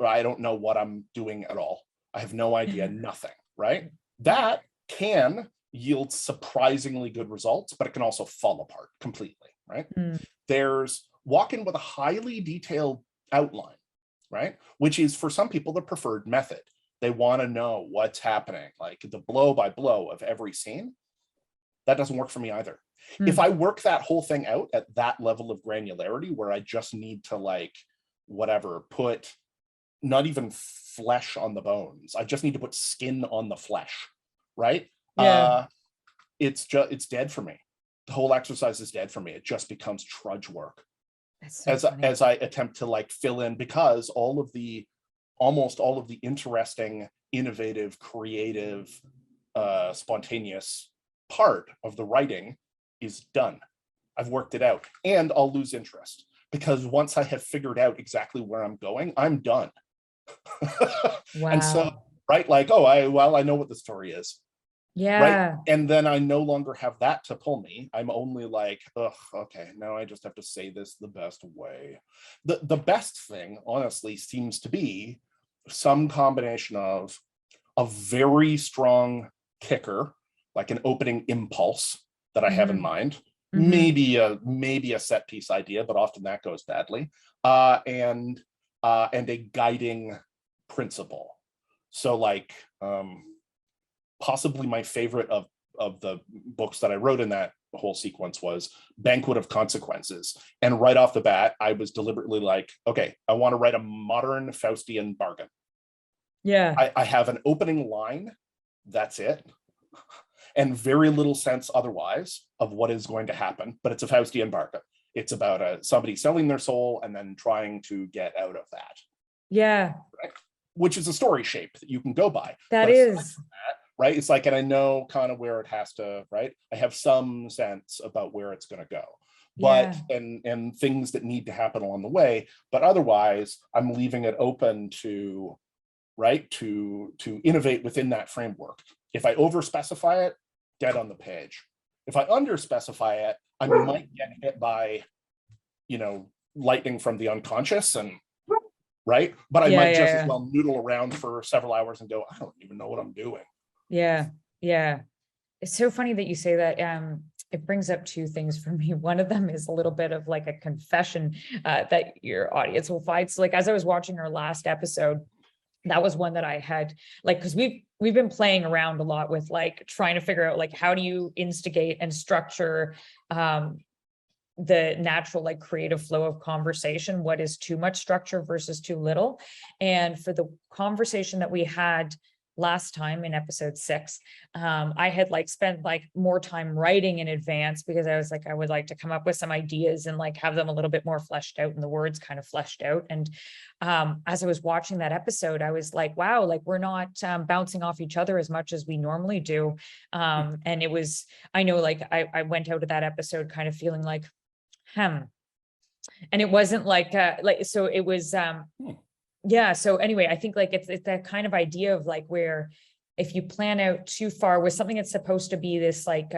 Speaker 1: I don't know what I'm doing at all. I have no idea, nothing, right? That can yield surprisingly good results, but it can also fall apart completely, right? There's walk in with a highly detailed outline, right? Which is for some people the preferred method. They want to know what's happening, like the blow by blow of every scene. That doesn't work for me either. If I work that whole thing out at that level of granularity where I just need to like, whatever, put not even flesh on the bones. I just need to put skin on the flesh, right?
Speaker 2: Yeah.
Speaker 1: It's dead for me. The whole exercise is dead for me. It just becomes trudge work.
Speaker 2: So
Speaker 1: as I attempt to like fill in, because almost all of the interesting, innovative, creative, spontaneous part of the writing is done. I've worked it out, and I'll lose interest because once I have figured out exactly where I'm going, I'm done.
Speaker 2: Wow.
Speaker 1: And so, right, like, I know what the story is.
Speaker 2: Yeah.
Speaker 1: Right. And then I no longer have that to pull me. I'm only like, okay, now I just have to say this the best way. The best thing, honestly, seems to be some combination of a very strong kicker, like an opening impulse that I have in mind, maybe a set piece idea, but often that goes badly, and a guiding principle. So like, possibly my favorite of the books that I wrote in that whole sequence was Banquet of Consequences. And right off the bat, I was deliberately like, okay, I want to write a modern Faustian bargain.
Speaker 2: Yeah.
Speaker 1: I have an opening line, that's it, and very little sense otherwise of what is going to happen, but it's a Faustian bargain. It's about somebody selling their soul and then trying to get out of that.
Speaker 2: Yeah.
Speaker 1: Right? Which is a story shape that you can go by.
Speaker 2: That is.
Speaker 1: Right? It's like, and I know kind of where it has to, right? I have some sense about where it's going to go, but, and things that need to happen along the way, but otherwise I'm leaving it open to, right, to innovate within that framework. If I over specify it, dead on the page. If I under specify it, I might get hit by, lightning from the unconscious, and right, but I might just as well noodle around for several hours and go, I don't even know what I'm doing.
Speaker 2: Yeah. It's so funny that you say that. It brings up two things for me. One of them is a little bit of like a confession that your audience will find. So like, as I was watching our last episode, that was one that I had, like, because we've been playing around a lot with like trying to figure out like, how do you instigate and structure the natural, like, creative flow of conversation? What is too much structure versus too little? And for the conversation that we had last time in episode 6, I had like spent like more time writing in advance because I was like, I would like to come up with some ideas and like have them a little bit more fleshed out and the words kind of fleshed out. And as I was watching that episode, I was like, wow, like we're not bouncing off each other as much as we normally do. And it was, I know, like I went out of that episode kind of feeling like, and it wasn't like so it was yeah. So anyway, I think like it's that kind of idea of like where if you plan out too far with something that's supposed to be this like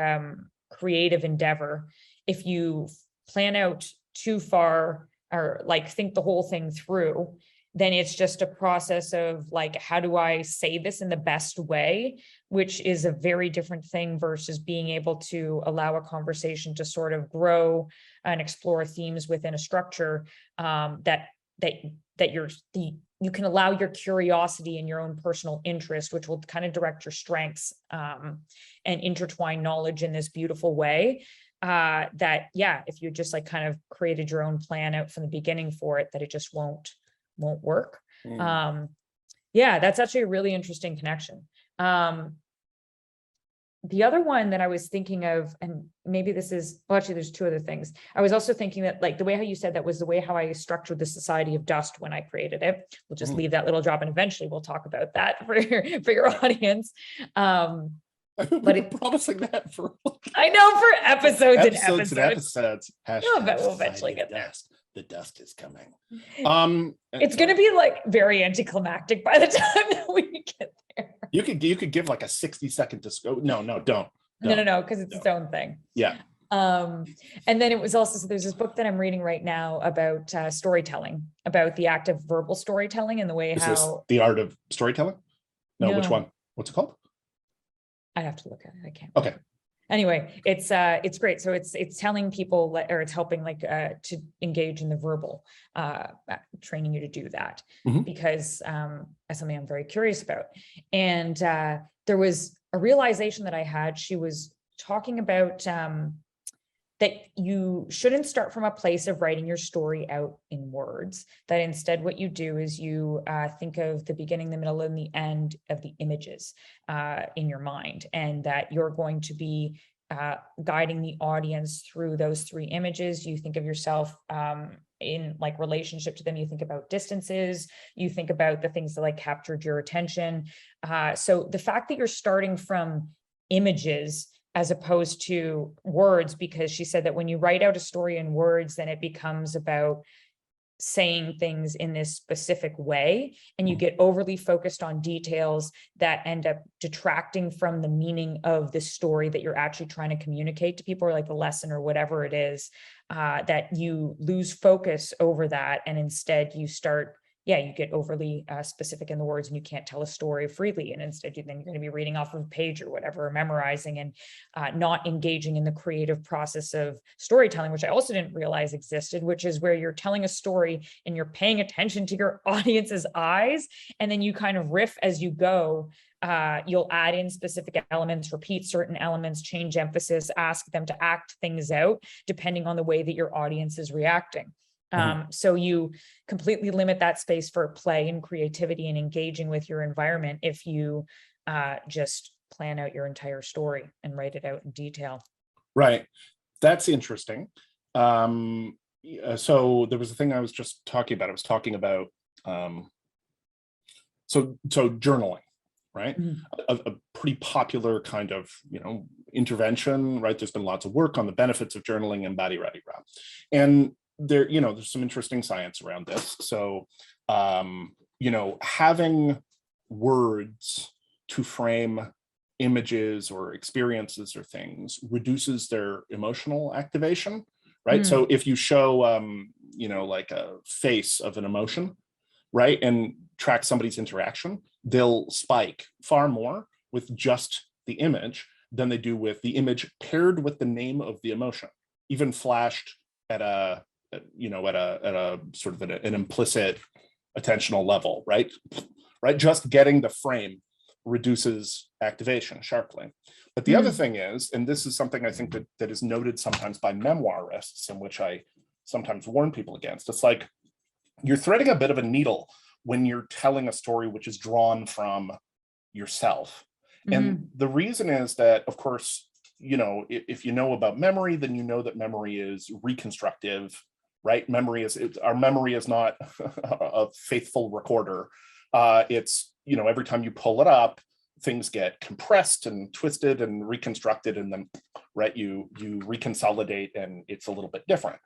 Speaker 2: creative endeavor, if you plan out too far or like think the whole thing through, then it's just a process of like, how do I say this in the best way, which is a very different thing versus being able to allow a conversation to sort of grow and explore themes within a structure that you can allow your curiosity and your own personal interest, which will kind of direct your strengths and intertwine knowledge in this beautiful way. That, yeah, if you just like kind of created your own plan out from the beginning for it, that it just won't work. Yeah, that's actually a really interesting connection. The other one that I was thinking of, and maybe this is, well, actually there's 2 other things. I was also thinking that like the way how you said that was the way how I structured the Society of Dust when I created it. We'll just leave that little drop and eventually we'll talk about that for your audience.
Speaker 1: But it's promising that for
Speaker 2: I know, for episodes and
Speaker 1: episodes.
Speaker 2: No, but we'll eventually get there.
Speaker 1: The dust is coming.
Speaker 2: It's going to be like very anticlimactic by the time that we get there.
Speaker 1: You could give like a 60-second disco. No, don't.
Speaker 2: No, because it's its own thing.
Speaker 1: Yeah.
Speaker 2: And then it was also, so there's this book that I'm reading right now about storytelling, about the act of verbal storytelling and the way
Speaker 1: Is this The Art of Storytelling? No, which one? What's it called?
Speaker 2: I'd have to look at it. I can't.
Speaker 1: Okay.
Speaker 2: Anyway, it's great. So it's telling people, or it's helping like to engage in the verbal, training you to do that, because that's something I'm very curious about. And there was a realization that I had. She was talking about that you shouldn't start from a place of writing your story out in words, that instead what you do is you think of the beginning, the middle, and the end of the images in your mind, and that you're going to be guiding the audience through those 3 images. You think of yourself in like relationship to them. You think about distances, you think about the things that like captured your attention. So the fact that you're starting from images as opposed to words, because she said that when you write out a story in words, then it becomes about saying things in this specific way, and you get overly focused on details that end up detracting from the meaning of the story that you're actually trying to communicate to people, or like the lesson or whatever it is, that you lose focus over that, and instead you start, you get overly specific in the words, and you can't tell a story freely. And instead, then you're going to be reading off of a page or whatever, or memorizing, and not engaging in the creative process of storytelling, which I also didn't realize existed, which is where you're telling a story and you're paying attention to your audience's eyes. And then you kind of riff as you go. You'll add in specific elements, repeat certain elements, change emphasis, ask them to act things out, depending on the way that your audience is reacting. So you completely limit that space for play and creativity and engaging with your environment if you just plan out your entire story and write it out in detail.
Speaker 1: Right. That's interesting. So there was a thing I was just talking about. I was talking about so journaling, right? A pretty popular kind of, intervention, right? There's been lots of work on the benefits of journaling and badi-radi-ra. And there's some interesting science around this. So, having words to frame images or experiences or things reduces their emotional activation, right? So if you show, like a face of an emotion, right, and track somebody's interaction, they'll spike far more with just the image than they do with the image paired with the name of the emotion, even flashed at a sort of an implicit attentional level, right? Just getting the frame reduces activation sharply. But the other thing is, and this is something I think that is noted sometimes by memoirists, and which I sometimes warn people against, it's like you're threading a bit of a needle when you're telling a story which is drawn from, yourself.
Speaker 2: Mm-hmm.
Speaker 1: And the reason is that, of course, you know, if you know about memory, then you know that memory is reconstructive, right? Our memory is not a faithful recorder. It's, you know, every time you pull it up, things get compressed and twisted and reconstructed, and then, right, you reconsolidate, and it's a little bit different.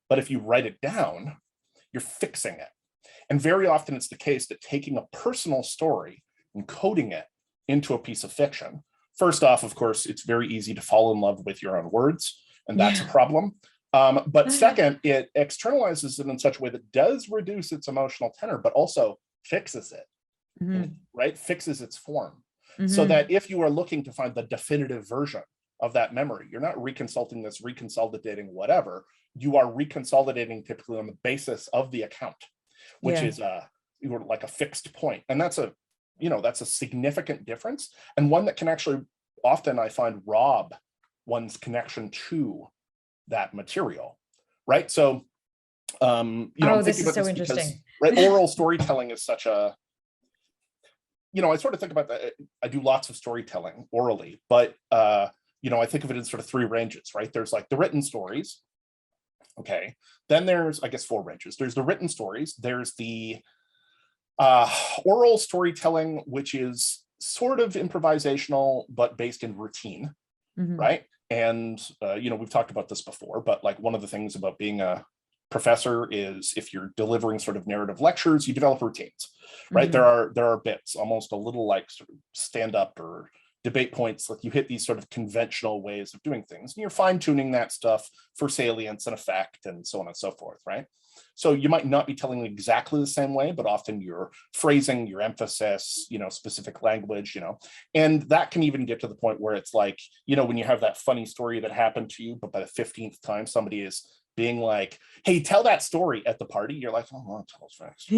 Speaker 1: But if you write it down, you're fixing it. And very often it's the case that taking a personal story and coding it into a piece of fiction, first off, of course, it's very easy to fall in love with your own words, and that's a problem. But second, it externalizes it in such a way that does reduce its emotional tenor, but also fixes it, right? Fixes its form. So that if you are looking to find the definitive version of that memory, you're not reconsolidating this, reconsolidating whatever, you are reconsolidating typically on the basis of the account, which is like a fixed point. And that's a, you know, that's a significant difference, and one that can actually often, I find, rob one's connection to that material, right? So, you know,
Speaker 2: this is so interesting.
Speaker 1: because, right, oral storytelling is such a, you know, I sort of think about that. I do lots of storytelling orally, but, you know, I think of it in sort of three ranges, right? There's like the written stories. Okay. Then there's, I guess, four ranges. There's the written stories. There's the oral storytelling, which is sort of improvisational, but based in routine, right? And, you know, we've talked about this before, but like one of the things about being a professor is if you're delivering sort of narrative lectures, you develop routines, right? There are bits, almost a little like sort of stand up or debate points, like you hit these sort of conventional ways of doing things, and you're fine tuning that stuff for salience and effect and so on and so forth, right? So you might not be telling exactly the same way, but often your phrasing, your emphasis, you know, specific language, you know, and that can even get to the point where it's like, you know, when you have that funny story that happened to you, but by the 15th time somebody is being like, hey, tell that story at the party, you're like, oh, I'll tell us next,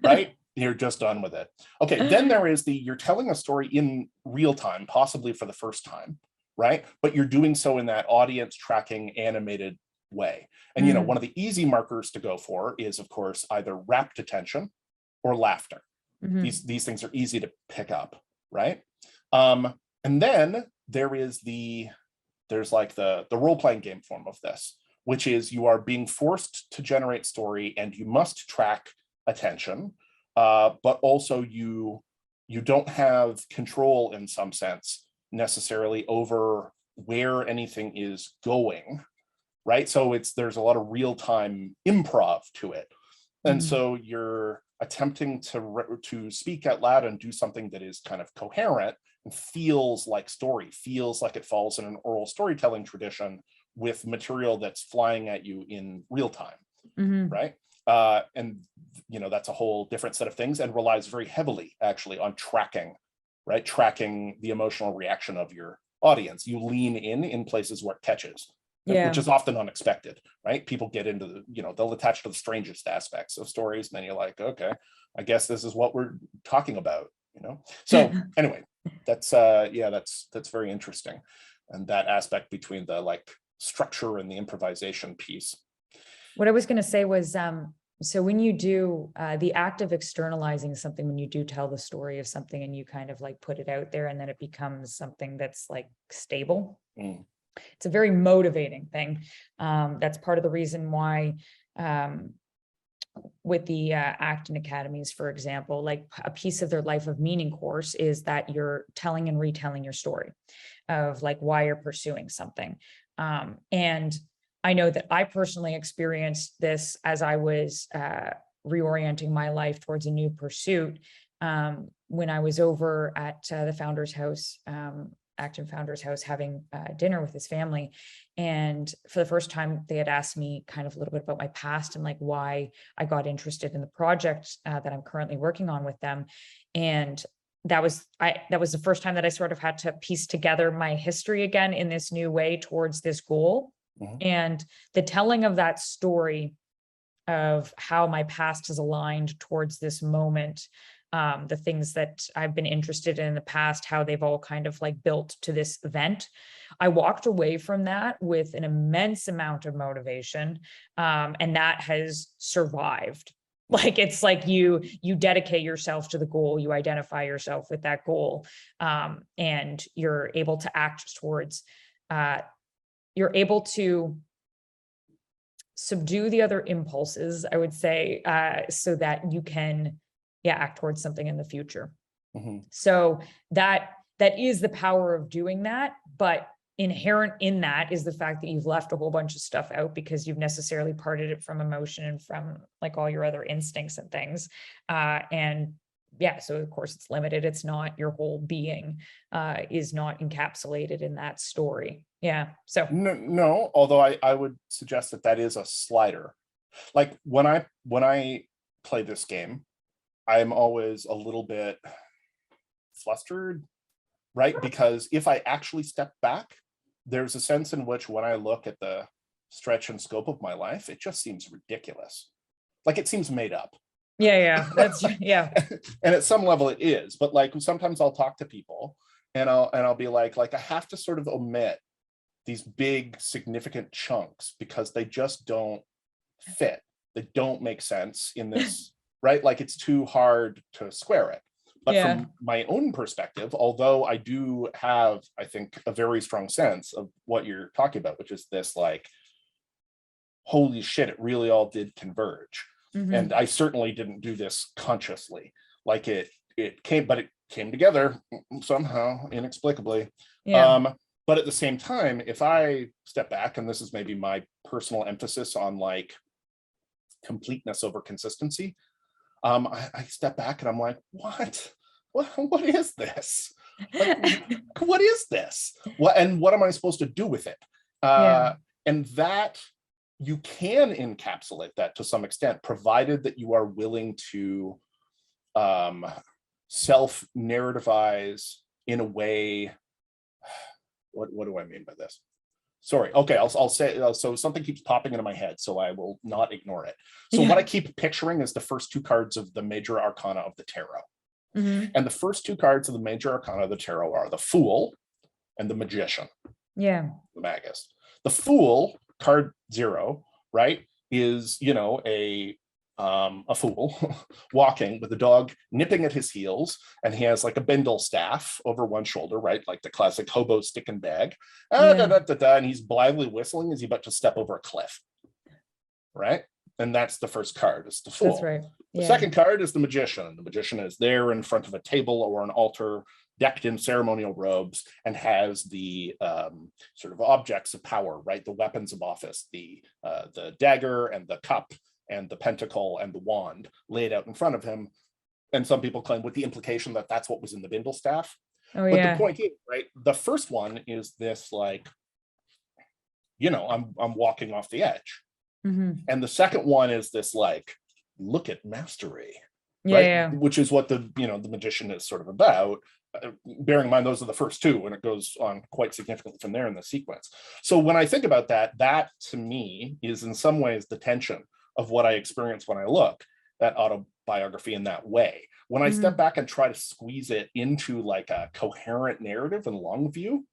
Speaker 1: right? You're just done with it. Okay, then there is you're telling a story in real time, possibly for the first time, right? But you're doing so in that audience tracking animated way. And, you know, one of the easy markers to go for is, of course, either rapt attention or laughter. These things are easy to pick up, right? And then there's like the role-playing game form of this, which is you are being forced to generate story and you must track attention, but also you don't have control in some sense necessarily over where anything is going, right? So there's a lot of real-time improv to it. And so you're attempting to speak out loud and do something that is kind of coherent and feels like story, feels like it falls in an oral storytelling tradition with material that's flying at you in real time, right? And, you know, that's a whole different set of things and relies very heavily actually on tracking, right? Tracking the emotional reaction of your audience. You lean in places where it catches, which is often unexpected, right? People get into the, you know, they'll attach to the strangest aspects of stories. And then you're like, okay, I guess this is what we're talking about, you know? So anyway, that's very interesting. And that aspect between the like structure and the improvisation piece.
Speaker 2: What I was going to say was, so when you do the act of externalizing something, when you do tell the story of something and you kind of like put it out there and then it becomes something that's like stable, it's a very motivating thing. That's part of the reason why with the Acton Academies, for example, like a piece of their Life of Meaning course is that you're telling and retelling your story of like why you're pursuing something. And I know that I personally experienced this as I was reorienting my life towards a new pursuit when I was over at the Founders House, Acton Founders House, having dinner with his family. And for the first time, they had asked me kind of a little bit about my past and like why I got interested in the project that I'm currently working on with them. And that was the first time that I sort of had to piece together my history again in this new way towards this goal. And the telling of that story of how my past is aligned towards this moment, the things that I've been interested in the past, how they've all kind of like built to this event. I walked away from that with an immense amount of motivation, and that has survived. Like, it's like you dedicate yourself to the goal, you identify yourself with that goal, and you're able to act towards, you're able to subdue the other impulses, I would say, so that you can, act towards something in the future. So that is the power of doing that, but inherent in that is the fact that you've left a whole bunch of stuff out because you've necessarily parted it from emotion and from like all your other instincts and things. And so of course it's limited. It's not your whole being, is not encapsulated in that story. So
Speaker 1: no, although I would suggest that is a slider. Like when I play this game, I'm always a little bit flustered, right? Because if I actually step back, there's a sense in which when I look at the stretch and scope of my life, it just seems ridiculous. Like it seems made up.
Speaker 2: That's
Speaker 1: And at some level it is, but like sometimes I'll talk to people and I'll be like I have to sort of omit these big significant chunks because they just don't fit. They don't make sense in this, right? Like it's too hard to square it. But from my own perspective, although I do have, I think, a very strong sense of what you're talking about, which is this like, holy shit, it really all did converge. And I certainly didn't do this consciously. Like it came together somehow, inexplicably. But at the same time, if I step back, and this is maybe my personal emphasis on like completeness over consistency, I step back and I'm like, what is this? Like, what is this? What am I supposed to do with it? And that you can encapsulate that to some extent, provided that you are willing to self-narrativize in a way. What do I mean by this? Sorry. Okay, I'll say, so something keeps popping into my head, so I will not ignore it. So what I keep picturing is the first two cards of the major arcana of the tarot. And the first two cards of the major arcana of the tarot are the Fool and the Magician. The Magus. The Fool, card 0, right, is, a fool walking with a dog nipping at his heels, and he has like a bindle staff over one shoulder, right, like the classic hobo stick and bag, and he's blithely whistling as he's about to step over a cliff, right? And that's the first card, is the Fool.
Speaker 2: That's right.
Speaker 1: The second card is the Magician. The Magician is there in front of a table or an altar, decked in ceremonial robes, and has the sort of objects of power, right, the weapons of office, the dagger and the cup and the pentacle and the wand laid out in front of him. And some people claim with the implication that that's what was in the bindle staff. But the point is, right, the first one is this like, I'm walking off the edge. And the second one is this like, look at mastery, right? Which is what the Magician is sort of about. Bearing in mind those are the first two, and it goes on quite significantly from there in the sequence. So when I think about that to me is in some ways the tension of what I experience when I look at autobiography in that way. When I step back and try to squeeze it into like a coherent narrative and long view,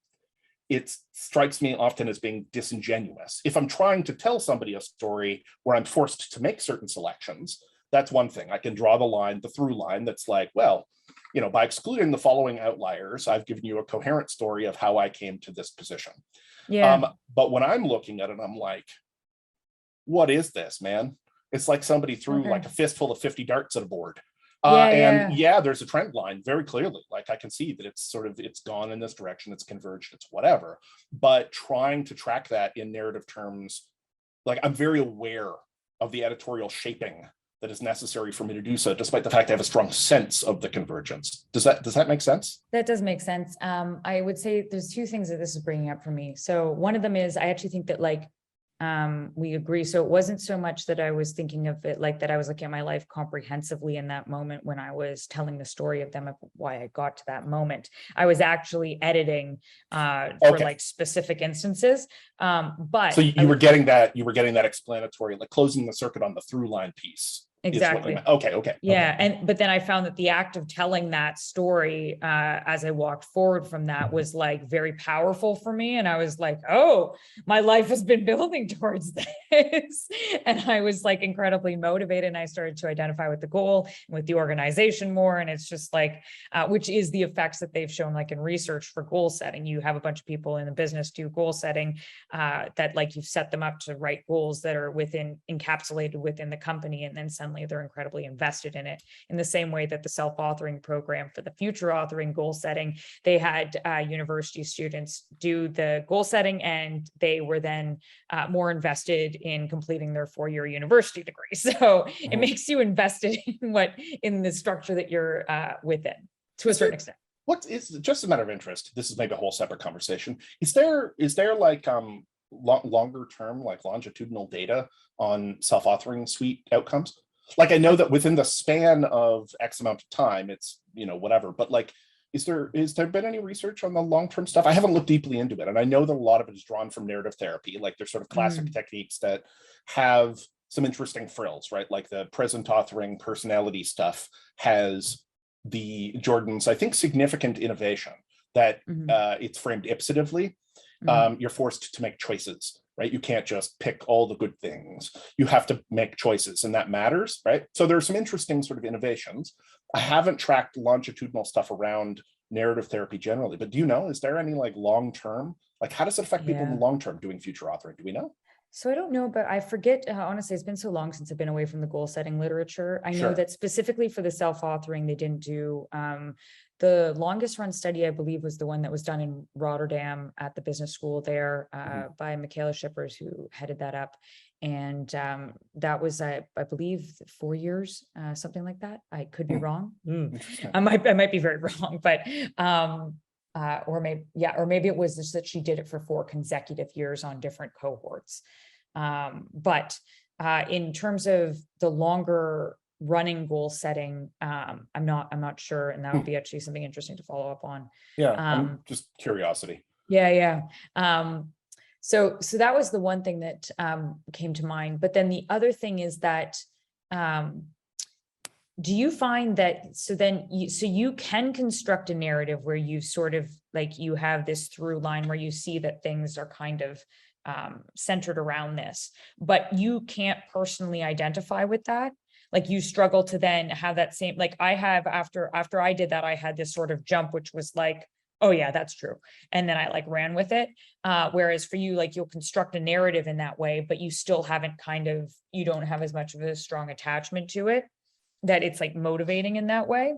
Speaker 1: it strikes me often as being disingenuous. If I'm trying to tell somebody a story where I'm forced to make certain selections, that's one thing. I can draw the line, the through line that's like, well, by excluding the following outliers, I've given you a coherent story of how I came to this position. But when I'm looking at it, I'm like, what is this, man? It's like somebody threw like a fistful of 50 darts at a board. There's a trend line very clearly. Like I can see that it's gone in this direction, it's converged, it's whatever. But trying to track that in narrative terms, like I'm very aware of the editorial shaping that is necessary for me to do so, despite the fact I have a strong sense of the convergence. Does that make sense?
Speaker 2: That does make sense. I would say there's two things that this is bringing up for me. So one of them is I actually think that like we agree. So it wasn't so much that I was thinking of it like that I was looking at my life comprehensively in that moment when I was telling the story of them, of why I got to that moment. I was actually editing for like specific instances. But
Speaker 1: so you were getting that explanatory, like closing the circuit on the through line piece.
Speaker 2: exactly.
Speaker 1: Okay.
Speaker 2: Yeah. But then I found that the act of telling that story, as I walked forward from that, was like very powerful for me. And I was like, oh, my life has been building towards this. And I was like incredibly motivated. And I started to identify with the goal and with the organization more. And it's just like, which is the effects that they've shown, like in research for goal setting. You have a bunch of people in the business do goal setting, that like you've set them up to write goals that are encapsulated within the company. And then suddenly they're incredibly invested in it. In the same way that the self-authoring program for the future authoring goal setting, they had university students do the goal setting, and they were then more invested in completing their 4-year university degree. So it makes you invested in the structure that you're within to a certain extent.
Speaker 1: What is, just a matter of interest, this is maybe a whole separate conversation. Is there like longer term, like longitudinal data on self-authoring suite outcomes? Like, I know that within the span of X amount of time, it's, whatever, but like, is there been any research on the long-term stuff? I haven't looked deeply into it. And I know that a lot of it is drawn from narrative therapy. Like, there's sort of classic techniques that have some interesting frills, right? Like the present authoring personality stuff has Jordan's, I think, significant innovation that it's framed ipsatively. You're forced to make choices, right? You can't just pick all the good things. You have to make choices, and that matters, right? So there's some interesting sort of innovations. I haven't tracked longitudinal stuff around narrative therapy generally, but do you know, is there any like long-term, like how does it affect people in the long term doing future authoring? Do we know?
Speaker 2: So I don't know, but I forget, honestly, it's been so long since I've been away from the goal setting literature. I know that specifically for the self-authoring, they didn't do, the longest run study, I believe, was the one that was done in Rotterdam at the business school there by Michaela Shippers, who headed that up. And that was, I believe, 4 years, something like that. I could be wrong. I might be very wrong, but or maybe it was just that she did it for 4 consecutive years on different cohorts. But in terms of the longer running goal setting, I'm not sure, and that would be actually something interesting to follow up on.
Speaker 1: Just curiosity.
Speaker 2: So that was the one thing that came to mind. But then the other thing is that, do you find that, so you can construct a narrative where you sort of like, you have this through line where you see that things are kind of centered around this, but you can't personally identify with that? Like, you struggle to then have that same, like I have, after I did that, I had this sort of jump, which was like, oh yeah, that's true. And then I like ran with it. Whereas for you, like, you'll construct a narrative in that way, but you still haven't you don't have as much of a strong attachment to it, that it's like motivating in that way.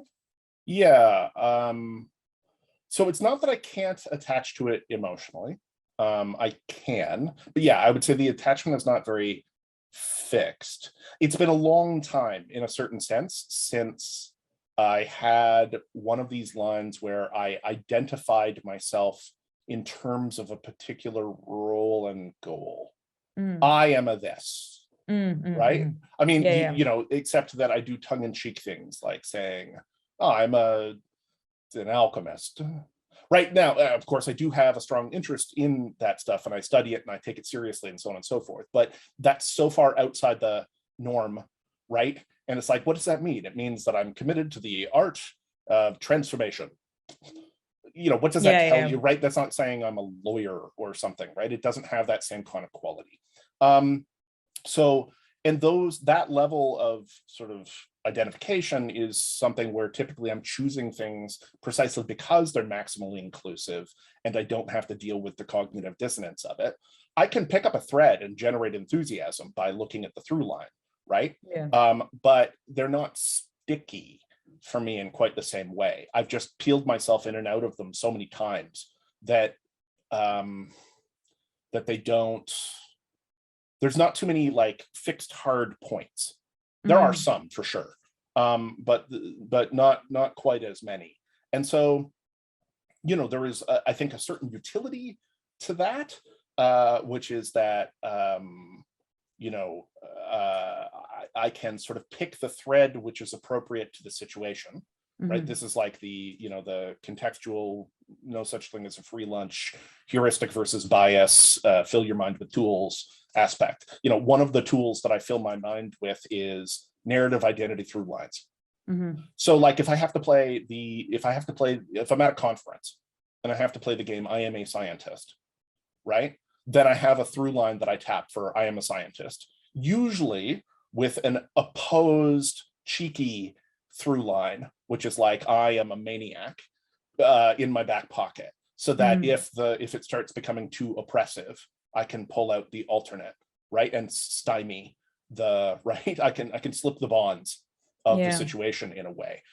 Speaker 1: So it's not that I can't attach to it emotionally. I can, but yeah, I would say the attachment is not very fixed. It's been a long time in a certain sense since I had one of these lines where I identified myself in terms of a particular role and goal. I am a this, right? I mean, except that I do tongue-in-cheek things like saying, oh, I'm an alchemist. Right now, of course, I do have a strong interest in that stuff, and I study it and I take it seriously and so on and so forth. But that's so far outside the norm, right? And it's like, what does that mean? It means that I'm committed to the art of transformation. What does that tell you, right? That's not saying I'm a lawyer or something, right? It doesn't have that same kind of quality. That level of sort of identification is something where typically I'm choosing things precisely because they're maximally inclusive and I don't have to deal with the cognitive dissonance of it. I can pick up a thread and generate enthusiasm by looking at the through line, right? But they're not sticky for me in quite the same way. I've just peeled myself in and out of them so many times that they don't, there's not too many like fixed hard points. There are some for sure, but not quite as many. And so, there is, I think, a certain utility to that, which is that, I can sort of pick the thread which is appropriate to the situation, right? This is like the contextual, no such thing as a free lunch, heuristic versus bias, fill your mind with tools aspect. One of the tools that I fill my mind with is narrative identity through lines. So like if I'm at a conference and I have to play the game, I am a scientist, right? Then I have a through line that I tap for I am a scientist, usually with an opposed cheeky through line, which is like I am a maniac in my back pocket. So that if it starts becoming too oppressive, I can pull out the alternate, right? And stymie the right. I can slip the bonds of the situation in a way.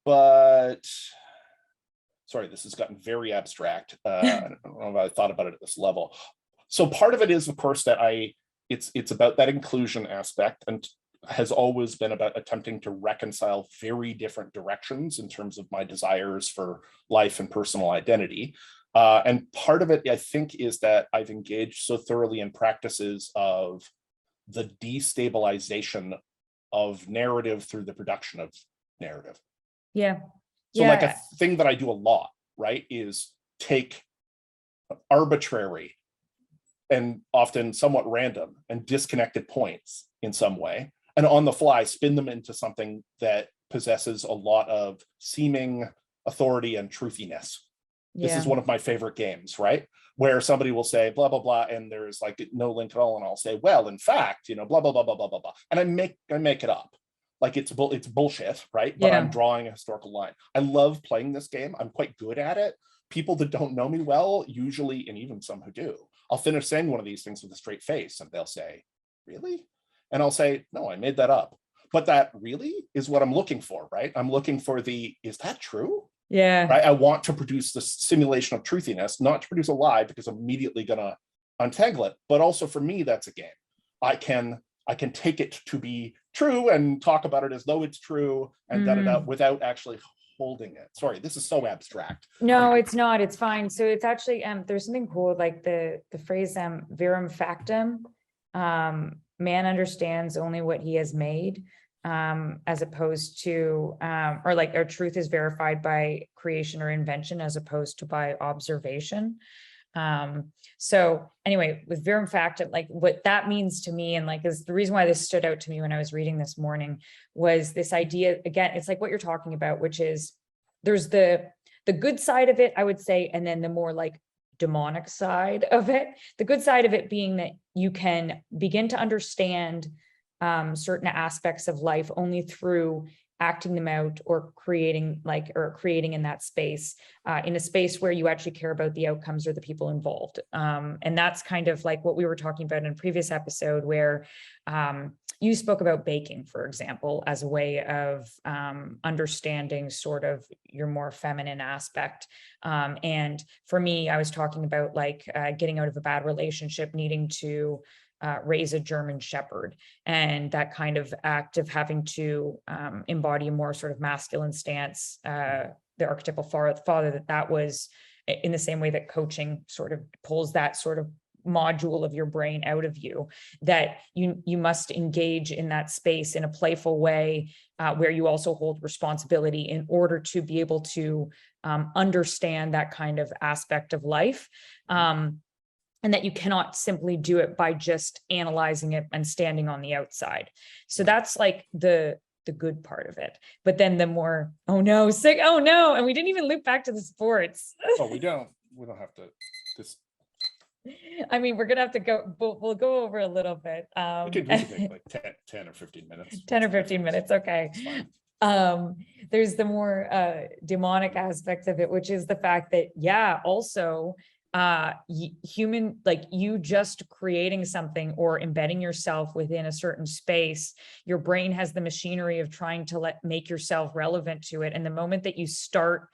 Speaker 1: But sorry, this has gotten very abstract. I don't know if I thought about it at this level. So part of it is, of course, that it's about that inclusion aspect, and has always been about attempting to reconcile very different directions in terms of my desires for life and personal identity. And part of it, I think, is that I've engaged so thoroughly in practices of the destabilization of narrative through the production of narrative.
Speaker 2: Yeah.
Speaker 1: So like a thing that I do a lot, right, is take arbitrary and often somewhat random and disconnected points in some way, and on the fly spin them into something that possesses a lot of seeming authority and truthiness. This is one of my favorite games, right? Where somebody will say blah, blah, blah, and there's like no link at all. And I'll say, well, in fact, blah, blah, blah, blah, blah, blah, blah. And I make it up. Like it's bullshit, right? But I'm drawing a historical line. I love playing this game. I'm quite good at it. People that don't know me well, usually, and even some who do, I'll finish saying one of these things with a straight face and they'll say, really? And I'll say, no, I made that up. But that really is what I'm looking for, right? I'm looking for is that true?
Speaker 2: Yeah.
Speaker 1: Right. I want to produce this simulation of truthiness, not to produce a lie because I'm immediately going to untangle it. But also for me, that's a game. I can take it to be true and talk about it as though it's true and da without actually holding it. Sorry, this is so abstract.
Speaker 2: No, it's not. It's fine. So it's actually there's something cool, like the phrase verum factum. Man understands only what he has made. As opposed to, or truth is verified by creation or invention as opposed to by observation. So anyway, with verum factum, like what that means to me, and like is the reason why this stood out to me when I was reading this morning, was this idea, again, it's like what you're talking about, which is there's the good side of it, I would say, and then the more like demonic side of it. The good side of it being that you can begin to understand certain aspects of life only through acting them out or creating in that space, in a space where you actually care about the outcomes or the people involved. And that's kind of like what we were talking about in a previous episode where you spoke about baking, for example, as a way of understanding sort of your more feminine aspect. And for me, I was talking about getting out of a bad relationship, needing to raise a German Shepherd, and that kind of act of having to embody a more sort of masculine stance, the archetypal father, that was in the same way that coaching sort of pulls that sort of module of your brain out of you, that you must engage in that space in a playful way, where you also hold responsibility in order to be able to understand that kind of aspect of life. And that you cannot simply do it by just analyzing it and standing on the outside. So that's like the good part of it. But then the more, oh no, sick, oh no, and we didn't even loop back to the sports.
Speaker 1: Oh, we don't have to.
Speaker 2: I mean, we're gonna have to go. We'll go over a little bit.
Speaker 1: We could take like 10 or 15 minutes.
Speaker 2: 10 or 15 minutes. Okay. There's the more demonic aspect of it, which is the fact that, also human, like you just creating something or embedding yourself within a certain space, your brain has the machinery of trying to make yourself relevant to it. And the moment that you start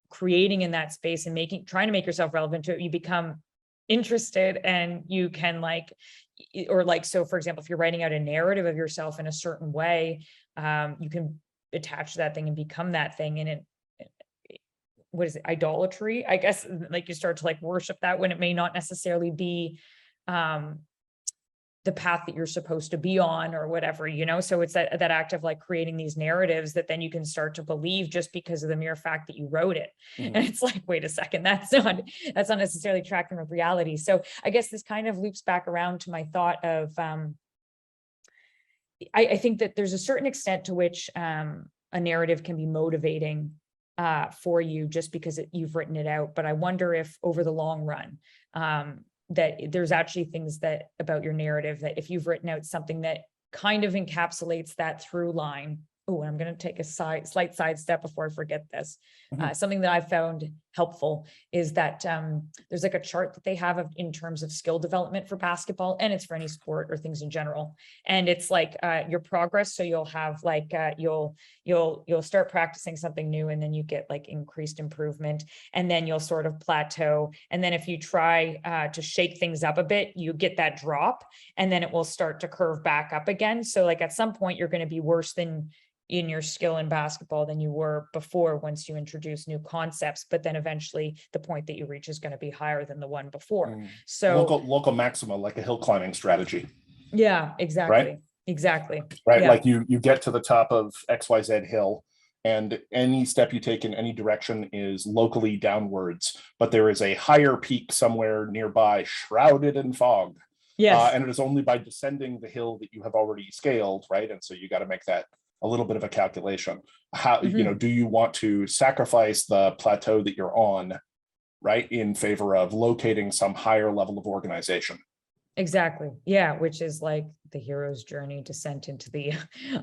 Speaker 2: creating in that space and trying to make yourself relevant to it, you become interested, and you can so for example, if you're writing out a narrative of yourself in a certain way, you can attach to that thing and become that thing. And what is it, idolatry, I guess, like you start to worship that when it may not necessarily be the path that you're supposed to be on or whatever, so it's that act of creating these narratives that then you can start to believe just because of the mere fact that you wrote it. And it's like, wait a second, that's not necessarily tracking with reality. So I guess this kind of loops back around to my thought of I think that there's a certain extent to which a narrative can be motivating for you just because you've written it out. But I wonder if over the long run, that there's actually things that about your narrative that if you've written out something that kind of encapsulates that through line. Oh, I'm going to take a slight sidestep before I forget this. Something that I've found helpful is that there's like a chart that they have in terms of skill development for basketball, and it's for any sport or things in general. And it's like your progress. So you'll have like you'll start practicing something new, and then you get like increased improvement, and then you'll sort of plateau. And then if you try to shake things up a bit, you get that drop, and then it will start to curve back up again. So like at some point, you're going to be worse than in your skill in basketball than you were before once you introduce new concepts, but then eventually the point that you reach is going to be higher than the one before. So
Speaker 1: local maxima, like a hill climbing strategy.
Speaker 2: Yeah, exactly. Right? Exactly.
Speaker 1: Right.
Speaker 2: Yeah.
Speaker 1: Like you get to the top of XYZ hill, and any step you take in any direction is locally downwards, but there is a higher peak somewhere nearby, shrouded in fog.
Speaker 2: Yes.
Speaker 1: And it is only by descending the hill that you have already scaled, right? And so you got to make that a little bit of a calculation. How, do you want to sacrifice the plateau that you're on, right, in favor of locating some higher level of organization?
Speaker 2: Exactly. Yeah. Which is like the hero's journey, descent into the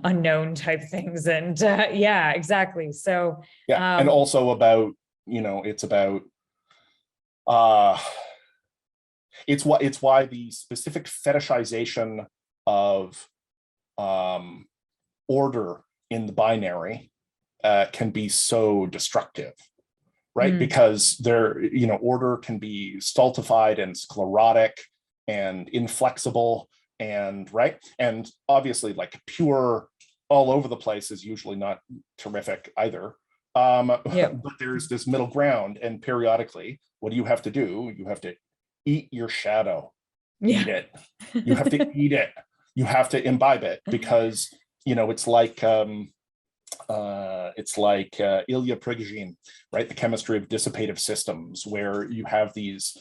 Speaker 2: unknown type things. And yeah, exactly. So,
Speaker 1: yeah. And also about, it's about, it's why the specific fetishization of order in the binary can be so destructive, right? Because order can be stultified and sclerotic and inflexible, and right. And obviously like pure all over the place is usually not terrific either. But there's this middle ground, and periodically, what do you have to do? You have to eat your shadow, eat it. You have to eat it. You have to imbibe it, because it's like Ilya Prigogine, right? The chemistry of dissipative systems, where you have these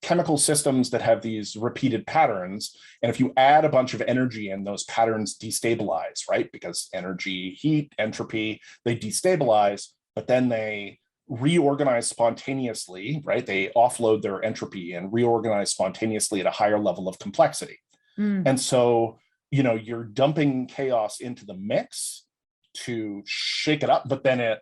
Speaker 1: chemical systems that have these repeated patterns. And if you add a bunch of energy in, those patterns destabilize, right? Because energy, heat, entropy, they destabilize, but then they reorganize spontaneously, right? They offload their entropy and reorganize spontaneously at a higher level of complexity. And so, you're dumping chaos into the mix to shake it up, but then it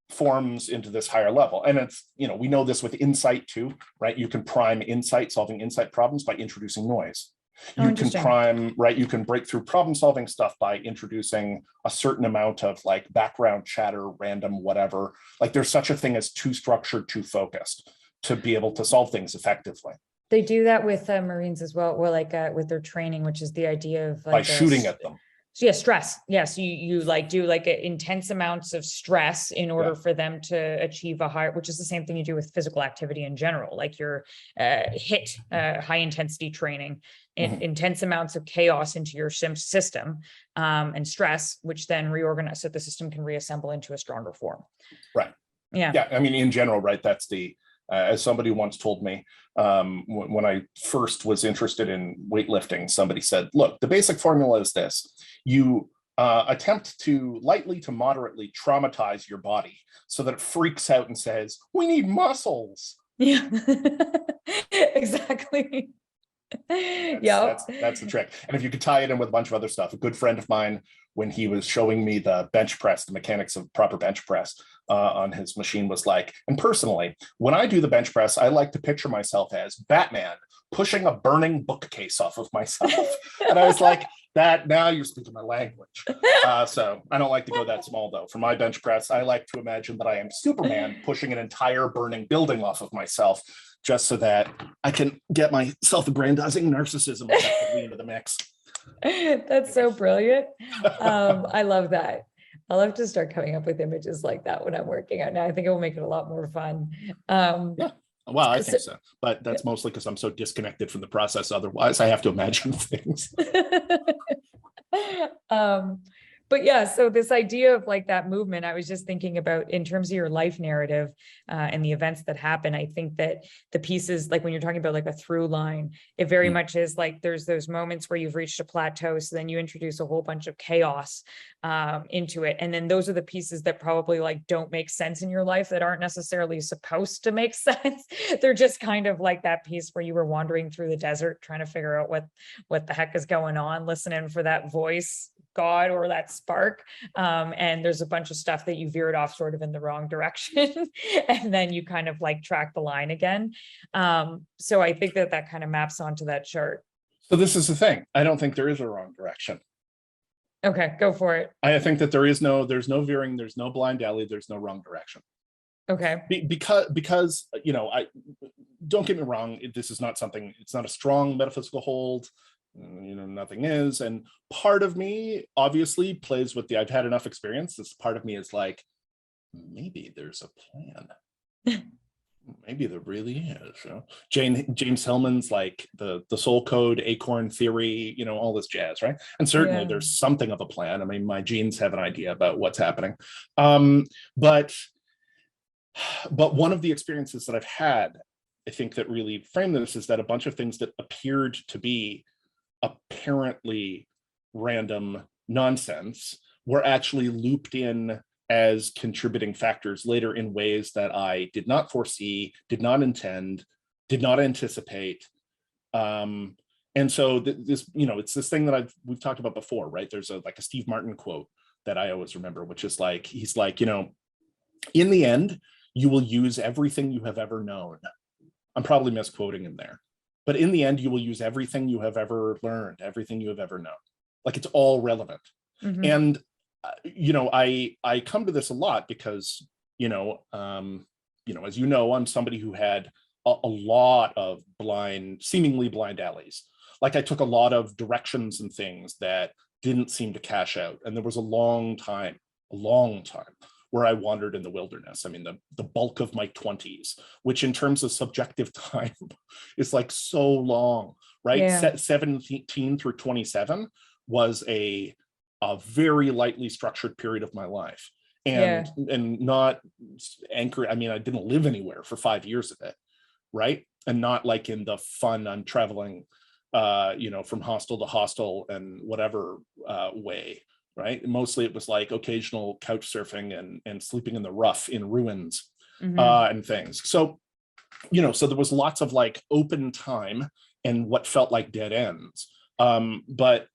Speaker 1: forms into this higher level. And it's, we know this with insight too, right? You can prime solving insight problems by introducing noise. You can prime, right? You can break through problem solving stuff by introducing a certain amount of like background chatter, random, whatever. Like there's such a thing as too structured, too focused to be able to solve things effectively.
Speaker 2: They do that with Marines as well, or like with their training, which is the idea of like
Speaker 1: by shooting at them.
Speaker 2: So yeah, stress. Yes, you like do like intense amounts of stress in order for them to achieve a higher, which is the same thing you do with physical activity in general. Like your hit high intensity training, intense amounts of chaos into your system and stress, which then reorganize so the system can reassemble into a stronger form.
Speaker 1: Right.
Speaker 2: Yeah.
Speaker 1: Yeah. I mean, in general, right. That's the as somebody once told me, when I first was interested in weightlifting, somebody said, look, the basic formula is this. You attempt to lightly to moderately traumatize your body so that it freaks out and says, we need muscles.
Speaker 2: Yeah, exactly.
Speaker 1: That's the trick. And if you could tie it in with a bunch of other stuff, a good friend of mine, when he was showing me the bench press, the mechanics of proper bench press on his machine, was like, and personally, when I do the bench press, I like to picture myself as Batman pushing a burning bookcase off of myself. And I was like, that now you're speaking my language. So I don't like to go that small though. For my bench press, I like to imagine that I am Superman pushing an entire burning building off of myself, just so that I can get my self-aggrandizing narcissism effectively into the mix.
Speaker 2: That's so brilliant. I love that. I'll have to start coming up with images like that when I'm working out now. I think it will make it a lot more fun.
Speaker 1: Yeah. Well, I think so, but that's mostly because I'm so disconnected from the process. Otherwise, I have to imagine things.
Speaker 2: But yeah, so this idea of like that movement, I was just thinking about in terms of your life narrative and the events that happen. I think that the pieces, like when you're talking about like a through line, it very much is like there's those moments where you've reached a plateau. So then you introduce a whole bunch of chaos into it. And then those are the pieces that probably like don't make sense in your life, that aren't necessarily supposed to make sense. They're just kind of like that piece where you were wandering through the desert trying to figure out what the heck is going on, listening for that voice, God, or that spark. And there's a bunch of stuff that you veered off sort of in the wrong direction. And then you kind of like track the line again. So I think that kind of maps onto that chart.
Speaker 1: So this is the thing. I don't think there is a wrong direction.
Speaker 2: Okay, go for it.
Speaker 1: I think that there's no veering, there's no blind alley, there's no wrong direction.
Speaker 2: Okay.
Speaker 1: Because I don't get me wrong, this is not something, it's not a strong metaphysical hold. Nothing is. And part of me obviously plays with I've had enough experience. This part of me is like, maybe there's a plan. Maybe there really is. James Hillman's like the soul code, acorn theory, all this jazz, right? And certainly there's something of a plan. I mean, my genes have an idea about what's happening. But one of the experiences that I've had, I think, that really framed this is that a bunch of things that appeared to be apparently random nonsense were actually looped in as contributing factors later in ways that I did not foresee, did not intend, did not anticipate. And so this, it's this thing that we've talked about before, right? There's a Steve Martin quote that I always remember, which is like, he's like, in the end, you will use everything you have ever known. I'm probably misquoting him there. But in the end, you will use everything you have ever learned, everything you have ever known. Like, it's all relevant. Mm-hmm. And, I come to this a lot because, as I'm somebody who had a lot of seemingly blind alleys. Like, I took a lot of directions and things that didn't seem to cash out. And there was a long time where I wandered in the wilderness. I mean, the bulk of my 20s, which in terms of subjective time is like so long, right? Yeah. 17 through 27 was a very lightly structured period of my life. And not anchored. I mean, I didn't live anywhere for 5 years of it, right? And not like in the fun, I'm traveling, from hostel to hostel and whatever way. Right. Mostly it was like occasional couch surfing and sleeping in the rough in ruins and things. So, so there was lots of like open time and what felt like dead ends. But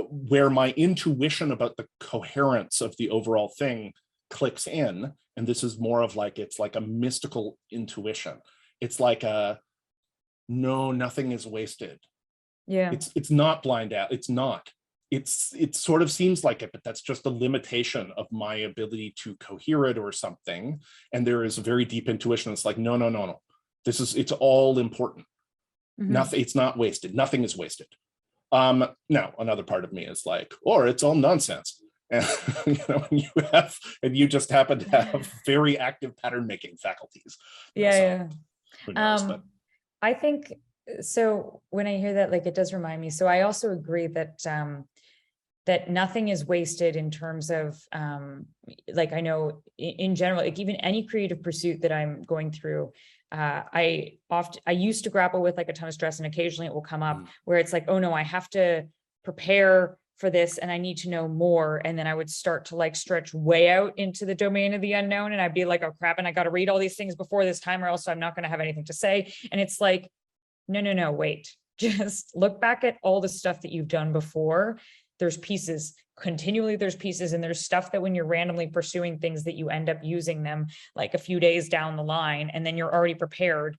Speaker 1: where my intuition about the coherence of the overall thing clicks in, and this is more of like, it's like a mystical intuition. It's like no, nothing is wasted. Yeah. It's not blind out. It's not. It sort of seems like it, but that's just a limitation of my ability to cohere it or something. And there is a very deep intuition. It's like, no. It's all important. Mm-hmm. Nothing, it's not wasted. Nothing is wasted. Now another part of me is like, or it's all nonsense. And you just happen to have very active pattern making faculties.
Speaker 2: Yeah. Who knows, but I think so. When I hear that, like, it does remind me. So I also agree that that nothing is wasted in terms of like, I know in general, like even any creative pursuit that I'm going through, I used to grapple with like a ton of stress, and occasionally it will come up where it's like, oh no, I have to prepare for this and I need to know more. And then I would start to like stretch way out into the domain of the unknown. And I'd be like, oh crap. And I got to read all these things before this time, or else I'm not going to have anything to say. And it's like, no, wait, just look back at all the stuff that you've done before. There's pieces, continually there's pieces, and there's stuff that when you're randomly pursuing things that you end up using them like a few days down the line, and then you're already prepared.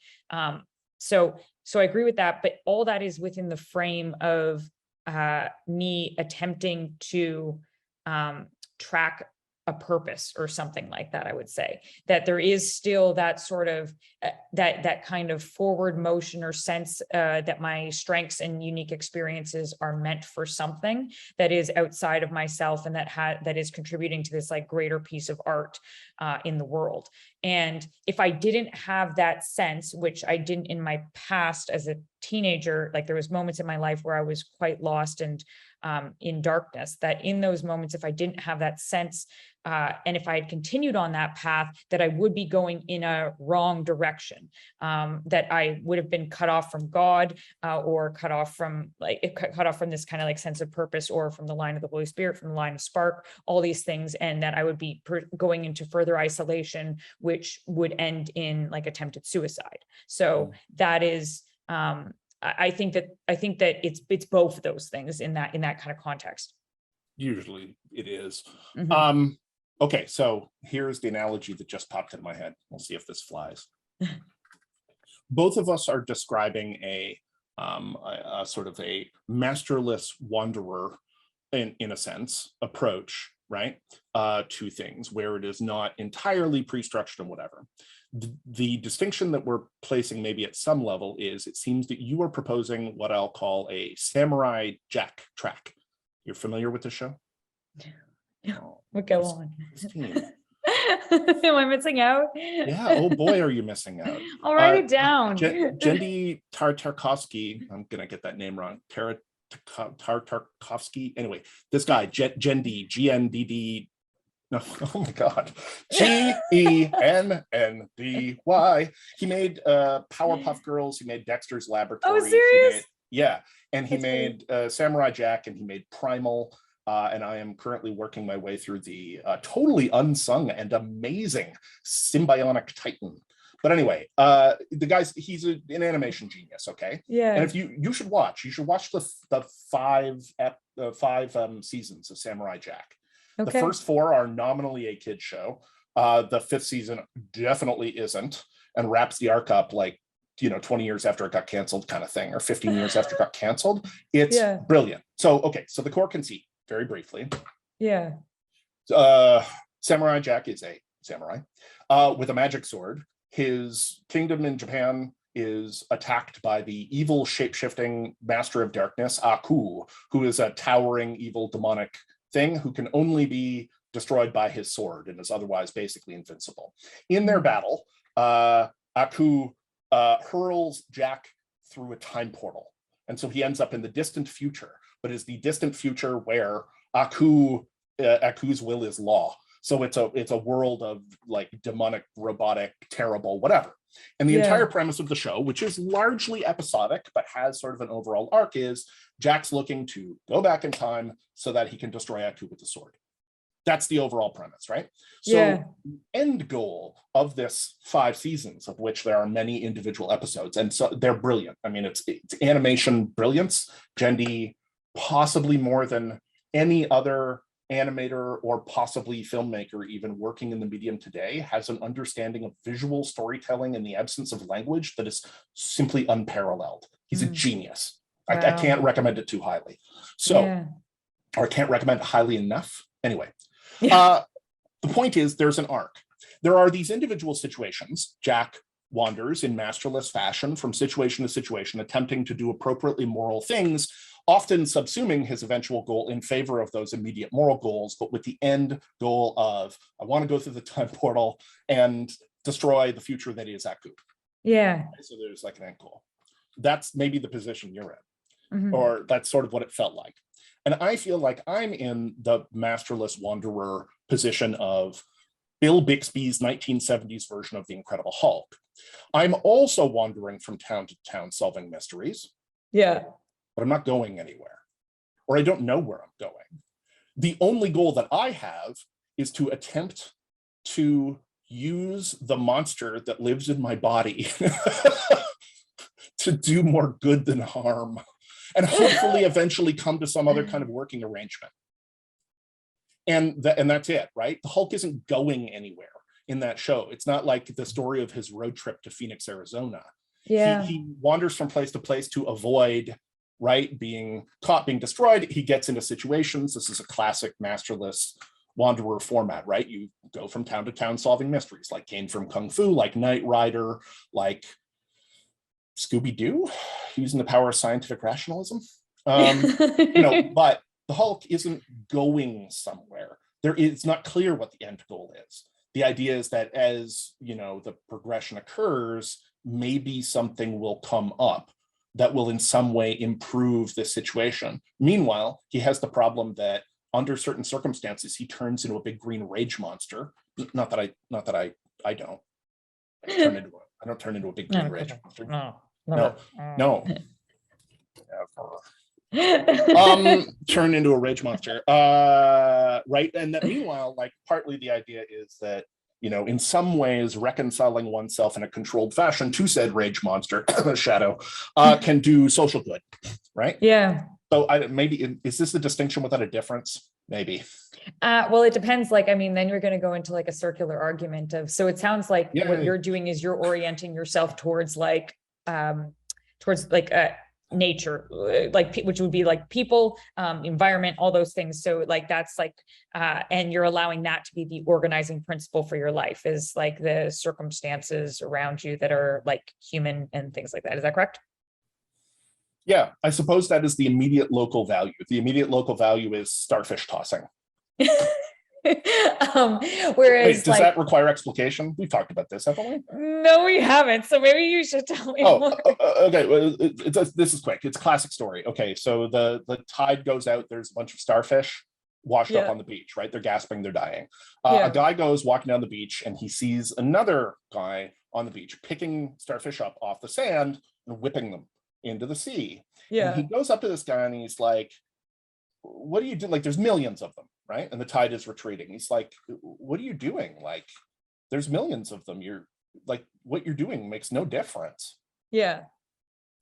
Speaker 2: So I agree with that, but all that is within the frame of me attempting to track a purpose or something like that. I would say that there is still that sort of that kind of forward motion or sense that my strengths and unique experiences are meant for something that is outside of myself, and that is contributing to this like greater piece of art in the world. And if I didn't have that sense, which I didn't in my past as a teenager, like there was moments in my life where I was quite lost and in darkness, that in those moments, if I didn't have that sense, and if I had continued on that path, that I would be going in a wrong direction, that I would have been cut off from God, or cut off from this kind of like sense of purpose, or from the line of the Holy Spirit, from the line of spark, all these things, and that I would be going into further isolation, which would end in like attempted suicide. So that is, I think that it's both of those things in that kind of context.
Speaker 1: Usually it is.
Speaker 2: Mm-hmm.
Speaker 1: Okay, so here's the analogy that just popped in my head. We'll see if this flies. Both of us are describing a sort of a masterless wanderer, in a sense, approach, right, to things where it is not entirely pre-structured and whatever. The distinction that we're placing maybe at some level is it seems that you are proposing what I'll call a Samurai Jack track. You're familiar with the show?
Speaker 2: Oh, but go on. Am I missing out?
Speaker 1: Yeah. Oh boy, are you missing out?
Speaker 2: I'll write it down.
Speaker 1: Jendi Tartakovsky. I'm gonna get that name wrong. Tartakovsky. Anyway, this guy, Jendi, GNDD. No, oh my God, GENNDY. He made Powerpuff Girls. He made Dexter's Laboratory.
Speaker 2: Oh, serious?
Speaker 1: Yeah, and he made Samurai Jack, and he made Primal. And I am currently working my way through the totally unsung and amazing Symbionic Titan. But anyway, the guy's, he's an animation genius, okay?
Speaker 2: Yeah.
Speaker 1: And if you should watch the five seasons of Samurai Jack.
Speaker 2: Okay.
Speaker 1: The first 4 are nominally a kid show. The 5th season definitely isn't, and wraps the arc up like, 20 years after it got canceled kind of thing, or 15 years after it got canceled. It's brilliant. So, okay, so the core conceit, very briefly.
Speaker 2: Yeah.
Speaker 1: Samurai Jack is a samurai with a magic sword. His kingdom in Japan is attacked by the evil shape-shifting master of darkness, Aku, who is a towering evil demonic thing who can only be destroyed by his sword and is otherwise basically invincible. In their battle, Aku hurls Jack through a time portal. And so he ends up in the distant future, but is the distant future where Aku's will is law. So it's a world of like demonic, robotic, terrible, whatever. And the entire premise of the show, which is largely episodic, but has sort of an overall arc, is Jack's looking to go back in time so that he can destroy Aku with the sword. That's the overall premise, right? So end goal of this 5 seasons, of which there are many individual episodes, and so they're brilliant. I mean, it's animation brilliance. Jendi, possibly more than any other animator or possibly filmmaker even working in the medium today, has an understanding of visual storytelling in the absence of language that is simply unparalleled. He's a genius. Wow. I can't recommend it too highly. So, or I can't recommend it highly enough. Anyway, the point is there's an arc. There are these individual situations. Jack wanders in masterless fashion from situation to situation, attempting to do appropriately moral things, often subsuming his eventual goal in favor of those immediate moral goals, but with the end goal of, I want to go through the time portal and destroy the future that is Aku.
Speaker 2: Yeah.
Speaker 1: So there's like an end goal. That's maybe the position you're in, or that's sort of what it felt like. And I feel like I'm in the masterless wanderer position of Bill Bixby's 1970s version of the Incredible Hulk. I'm also wandering from town to town solving mysteries.
Speaker 2: Yeah.
Speaker 1: But I'm not going anywhere, or I don't know where I'm going. The only goal that I have is to attempt to use the monster that lives in my body to do more good than harm, and hopefully eventually come to some other kind of working arrangement. And that's it, right? The Hulk isn't going anywhere in that show. It's not like the story of his road trip to Phoenix, Arizona. Yeah. He wanders from place to place to avoid, right, being caught, being destroyed. He gets into situations. This is a classic masterless wanderer format, right? You go from town to town solving mysteries, like Kane from Kung Fu, like Knight Rider, like Scooby-Doo, using the power of scientific rationalism. But the Hulk isn't going somewhere. It's not clear what the end goal is. The idea is that as the progression occurs, maybe something will come up that will in some way improve this situation. Meanwhile, he has the problem that under certain circumstances, he turns into a big green rage monster. Not that I don't. I don't turn into a big green rage monster. No. Turn into a rage monster. Right. And that meanwhile, like partly the idea is that, you know, in some ways, reconciling oneself in a controlled fashion to said rage monster, shadow, can do social good, right?
Speaker 2: Yeah.
Speaker 1: So maybe, is this a distinction without a difference? Maybe.
Speaker 2: Well, it depends. Like, I mean, then you're going to go into like a circular argument of, so it sounds like what you're doing is you're orienting yourself towards nature, like which would be like people, environment, all those things. So like that's like, and you're allowing that to be the organizing principle for your life, is like the circumstances around you that are like human and things like that. Is that correct?
Speaker 1: Yeah, I suppose that is the immediate local value. The immediate local value is starfish tossing.
Speaker 2: Whereas,
Speaker 1: wait, does that require explication? We've talked about this, haven't we?
Speaker 2: No, we haven't. So maybe you should tell me more.
Speaker 1: Okay. Well, this is quick. It's a classic story. Okay, so the tide goes out. There's a bunch of starfish washed up on the beach, right? They're gasping, they're dying. A guy goes walking down the beach and he sees another guy on the beach picking starfish up off the sand and whipping them into the sea. And he goes up to this guy and he's like, what do you do? Like, there's millions of them, right? And the tide is retreating. He's like, what are you doing? Like, there's millions of them. You're like, what you're doing makes no difference.
Speaker 2: Yeah.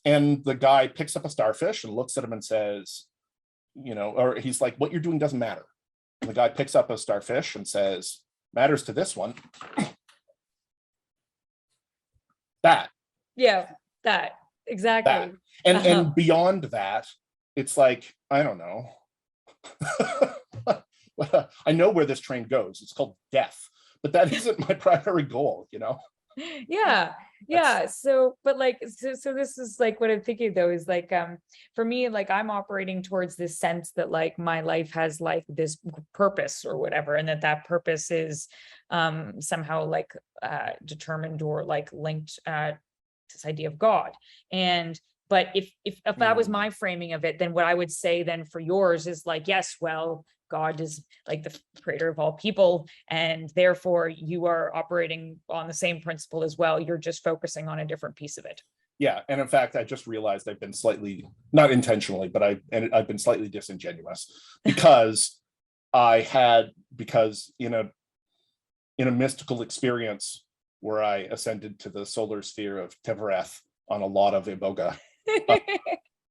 Speaker 1: And the guy picks up a starfish and looks at him and says, you know, or he's like, what you're doing doesn't matter. And the guy picks up a starfish and says, matters to this one. That.
Speaker 2: Yeah, that. Exactly.
Speaker 1: That. And beyond that, it's like, I don't know. I know where this train goes. It's called death, but that isn't my primary goal, you know?
Speaker 2: Yeah. So, but like, so this is like what I'm thinking though, is like, for me, like I'm operating towards this sense that like my life has like this purpose or whatever. And that purpose is, somehow like, determined or like linked, to this idea of God. But if that was my framing of it, then what I would say then for yours is like, yes, well, God is like the creator of all people, and therefore you are operating on the same principle as well. You're just focusing on a different piece of it.
Speaker 1: Yeah, and in fact, I just realized I've been slightly, not intentionally, but I've been slightly disingenuous because in a mystical experience where I ascended to the solar sphere of Tevereth on a lot of Iboga,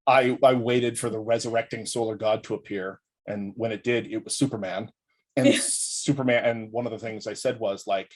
Speaker 1: I waited for the resurrecting solar god to appear. And when it did, it was Superman. And Superman, and one of the things I said was like,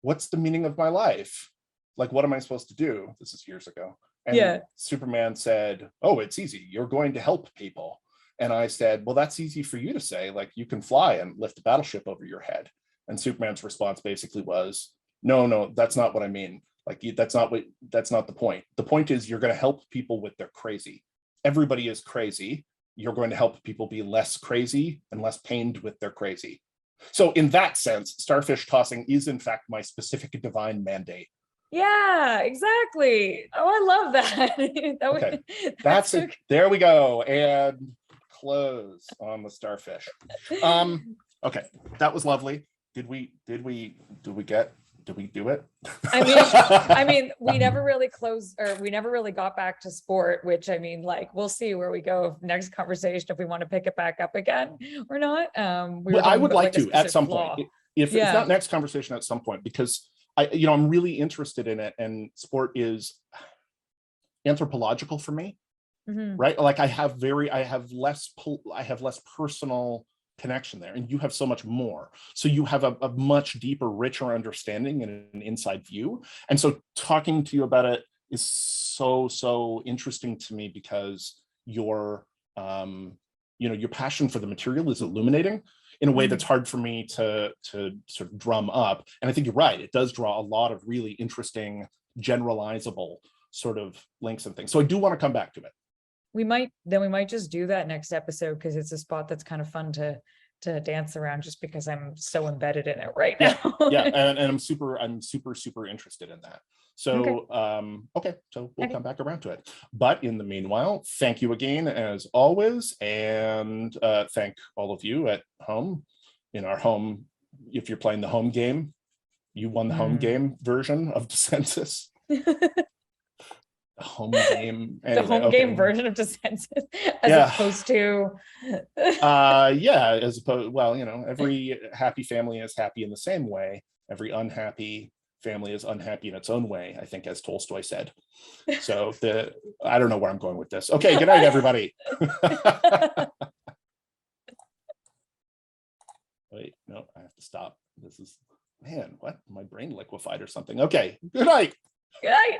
Speaker 1: what's the meaning of my life? Like, what am I supposed to do? This is years ago. And Superman said, oh, it's easy. You're going to help people. And I said, well, that's easy for you to say. Like, you can fly and lift a battleship over your head. And Superman's response basically was, no, that's not what I mean. Like, that's not the point. The point is you're going to help people with their crazy. Everybody is crazy. You're going to help people be less crazy and less pained with their crazy. So in that sense, starfish tossing is in fact my specific divine mandate.
Speaker 2: Yeah, exactly. Oh, I love that.
Speaker 1: Okay, that's it. There we go. And close on the starfish. Okay, that was lovely. Did we do it?
Speaker 2: I mean, we never really we never really got back to sport, which I mean, like, we'll see where we go next conversation, if we want to pick it back up again or not.
Speaker 1: I would like to at some point, if it's not next conversation, at some point, because I'm really interested in it, and sport is anthropological for me, right? Like I have less personal connection there, and you have so much more, so you have a much deeper, richer understanding and an inside view. And so talking to you about it is so interesting to me, because your passion for the material is illuminating in a way that's hard for me to sort of drum up. And I think you're right, it does draw a lot of really interesting generalizable sort of links and things. So I do want to come back to it.
Speaker 2: We might just do that next episode, because it's a spot that's kind of fun to to dance around just because I'm so embedded in it right now.
Speaker 1: Yeah, and I'm super interested in that. So okay, so we'll come back around to it. But in the meanwhile, thank you again as always, and thank all of you at home, in our home. If you're playing the home game, you won the home game version of Dissensus. The home game. Anyway,
Speaker 2: the home game version of Dissensus, as opposed to
Speaker 1: as opposed, well, every happy family is happy in the same way. Every unhappy family is unhappy in its own way, I think, as Tolstoy said. So I don't know where I'm going with this. Okay, good night, everybody. Wait, no, I have to stop. This is, man, what? My brain liquefied or something. Okay, good night.
Speaker 2: Good night.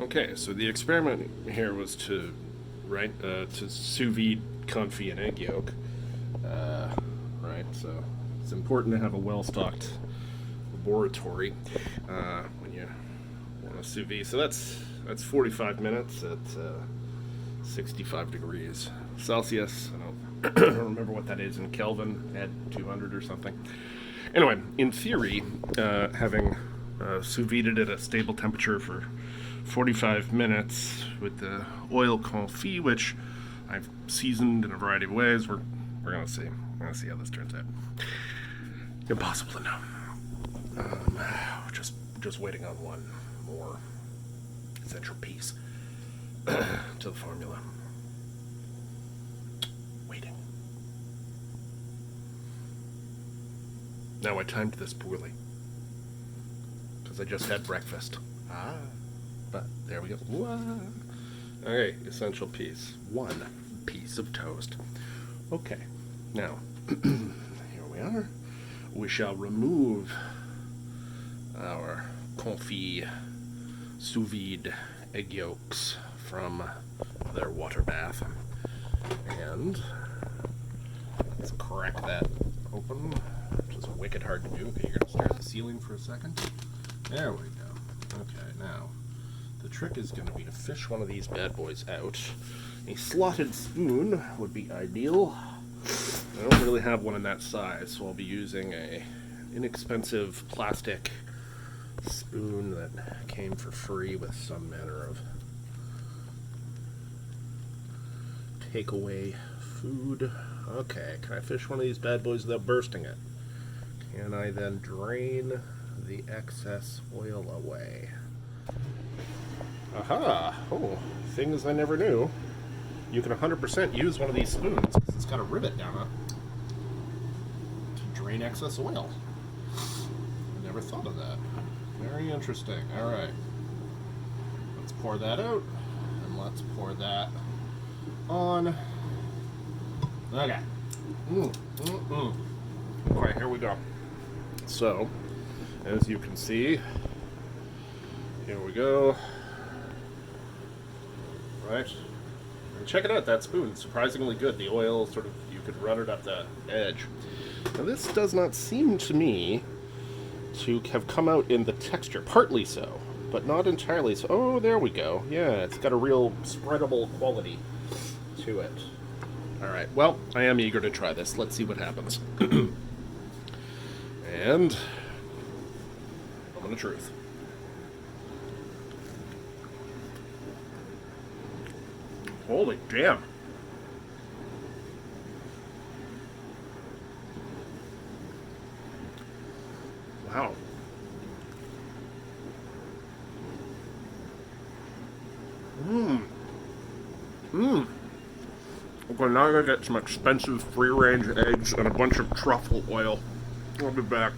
Speaker 3: Okay, so the experiment here was to sous vide confit an egg yolk, right? So it's important to have a well-stocked laboratory when you want to sous vide. So that's 45 minutes at 65 degrees Celsius. I don't remember what that is in Kelvin, at 200 or something. Anyway, in theory, having sous vided at a stable temperature for 45 minutes with the oil confit, which I've seasoned in a variety of ways. We're gonna see. We're gonna see how this turns out. Impossible to know. Just waiting on one more essential piece to the formula. Waiting. Now I timed this poorly because I just had breakfast. But there we go. Okay, essential piece. One piece of toast. Okay, now, here we are. We shall remove our confit sous vide egg yolks from their water bath. And let's crack that open, which is wicked hard to do. Okay, you're going to stare at the ceiling for a second. There we go. Okay, now, the trick is going to be to fish one of these bad boys out. A slotted spoon would be ideal. I don't really have one in that size, so I'll be using a inexpensive plastic spoon that came for free with some manner of takeaway food. Okay, can I fish one of these bad boys without bursting it? Can I then drain the excess oil away? Aha! Oh, things I never knew. You can 100% use one of these spoons because it's got a rivet down it to drain drain excess oil. I never thought of that. Very interesting. All right. Let's pour that out, and let's pour that on. Okay. Okay, here we go. So, as you can see, here we go. Right. And check it out, that spoon, surprisingly good. The oil sort of, you could run it up the edge. Now this does not seem to me to have come out in the texture, partly so, but not entirely so. Oh, there we go. Yeah, it's got a real spreadable quality to it. Alright, well, I am eager to try this. Let's see what happens. And, moment of truth. Holy damn. Wow. Okay, now I gotta get some expensive free-range eggs and a bunch of truffle oil. I'll be back.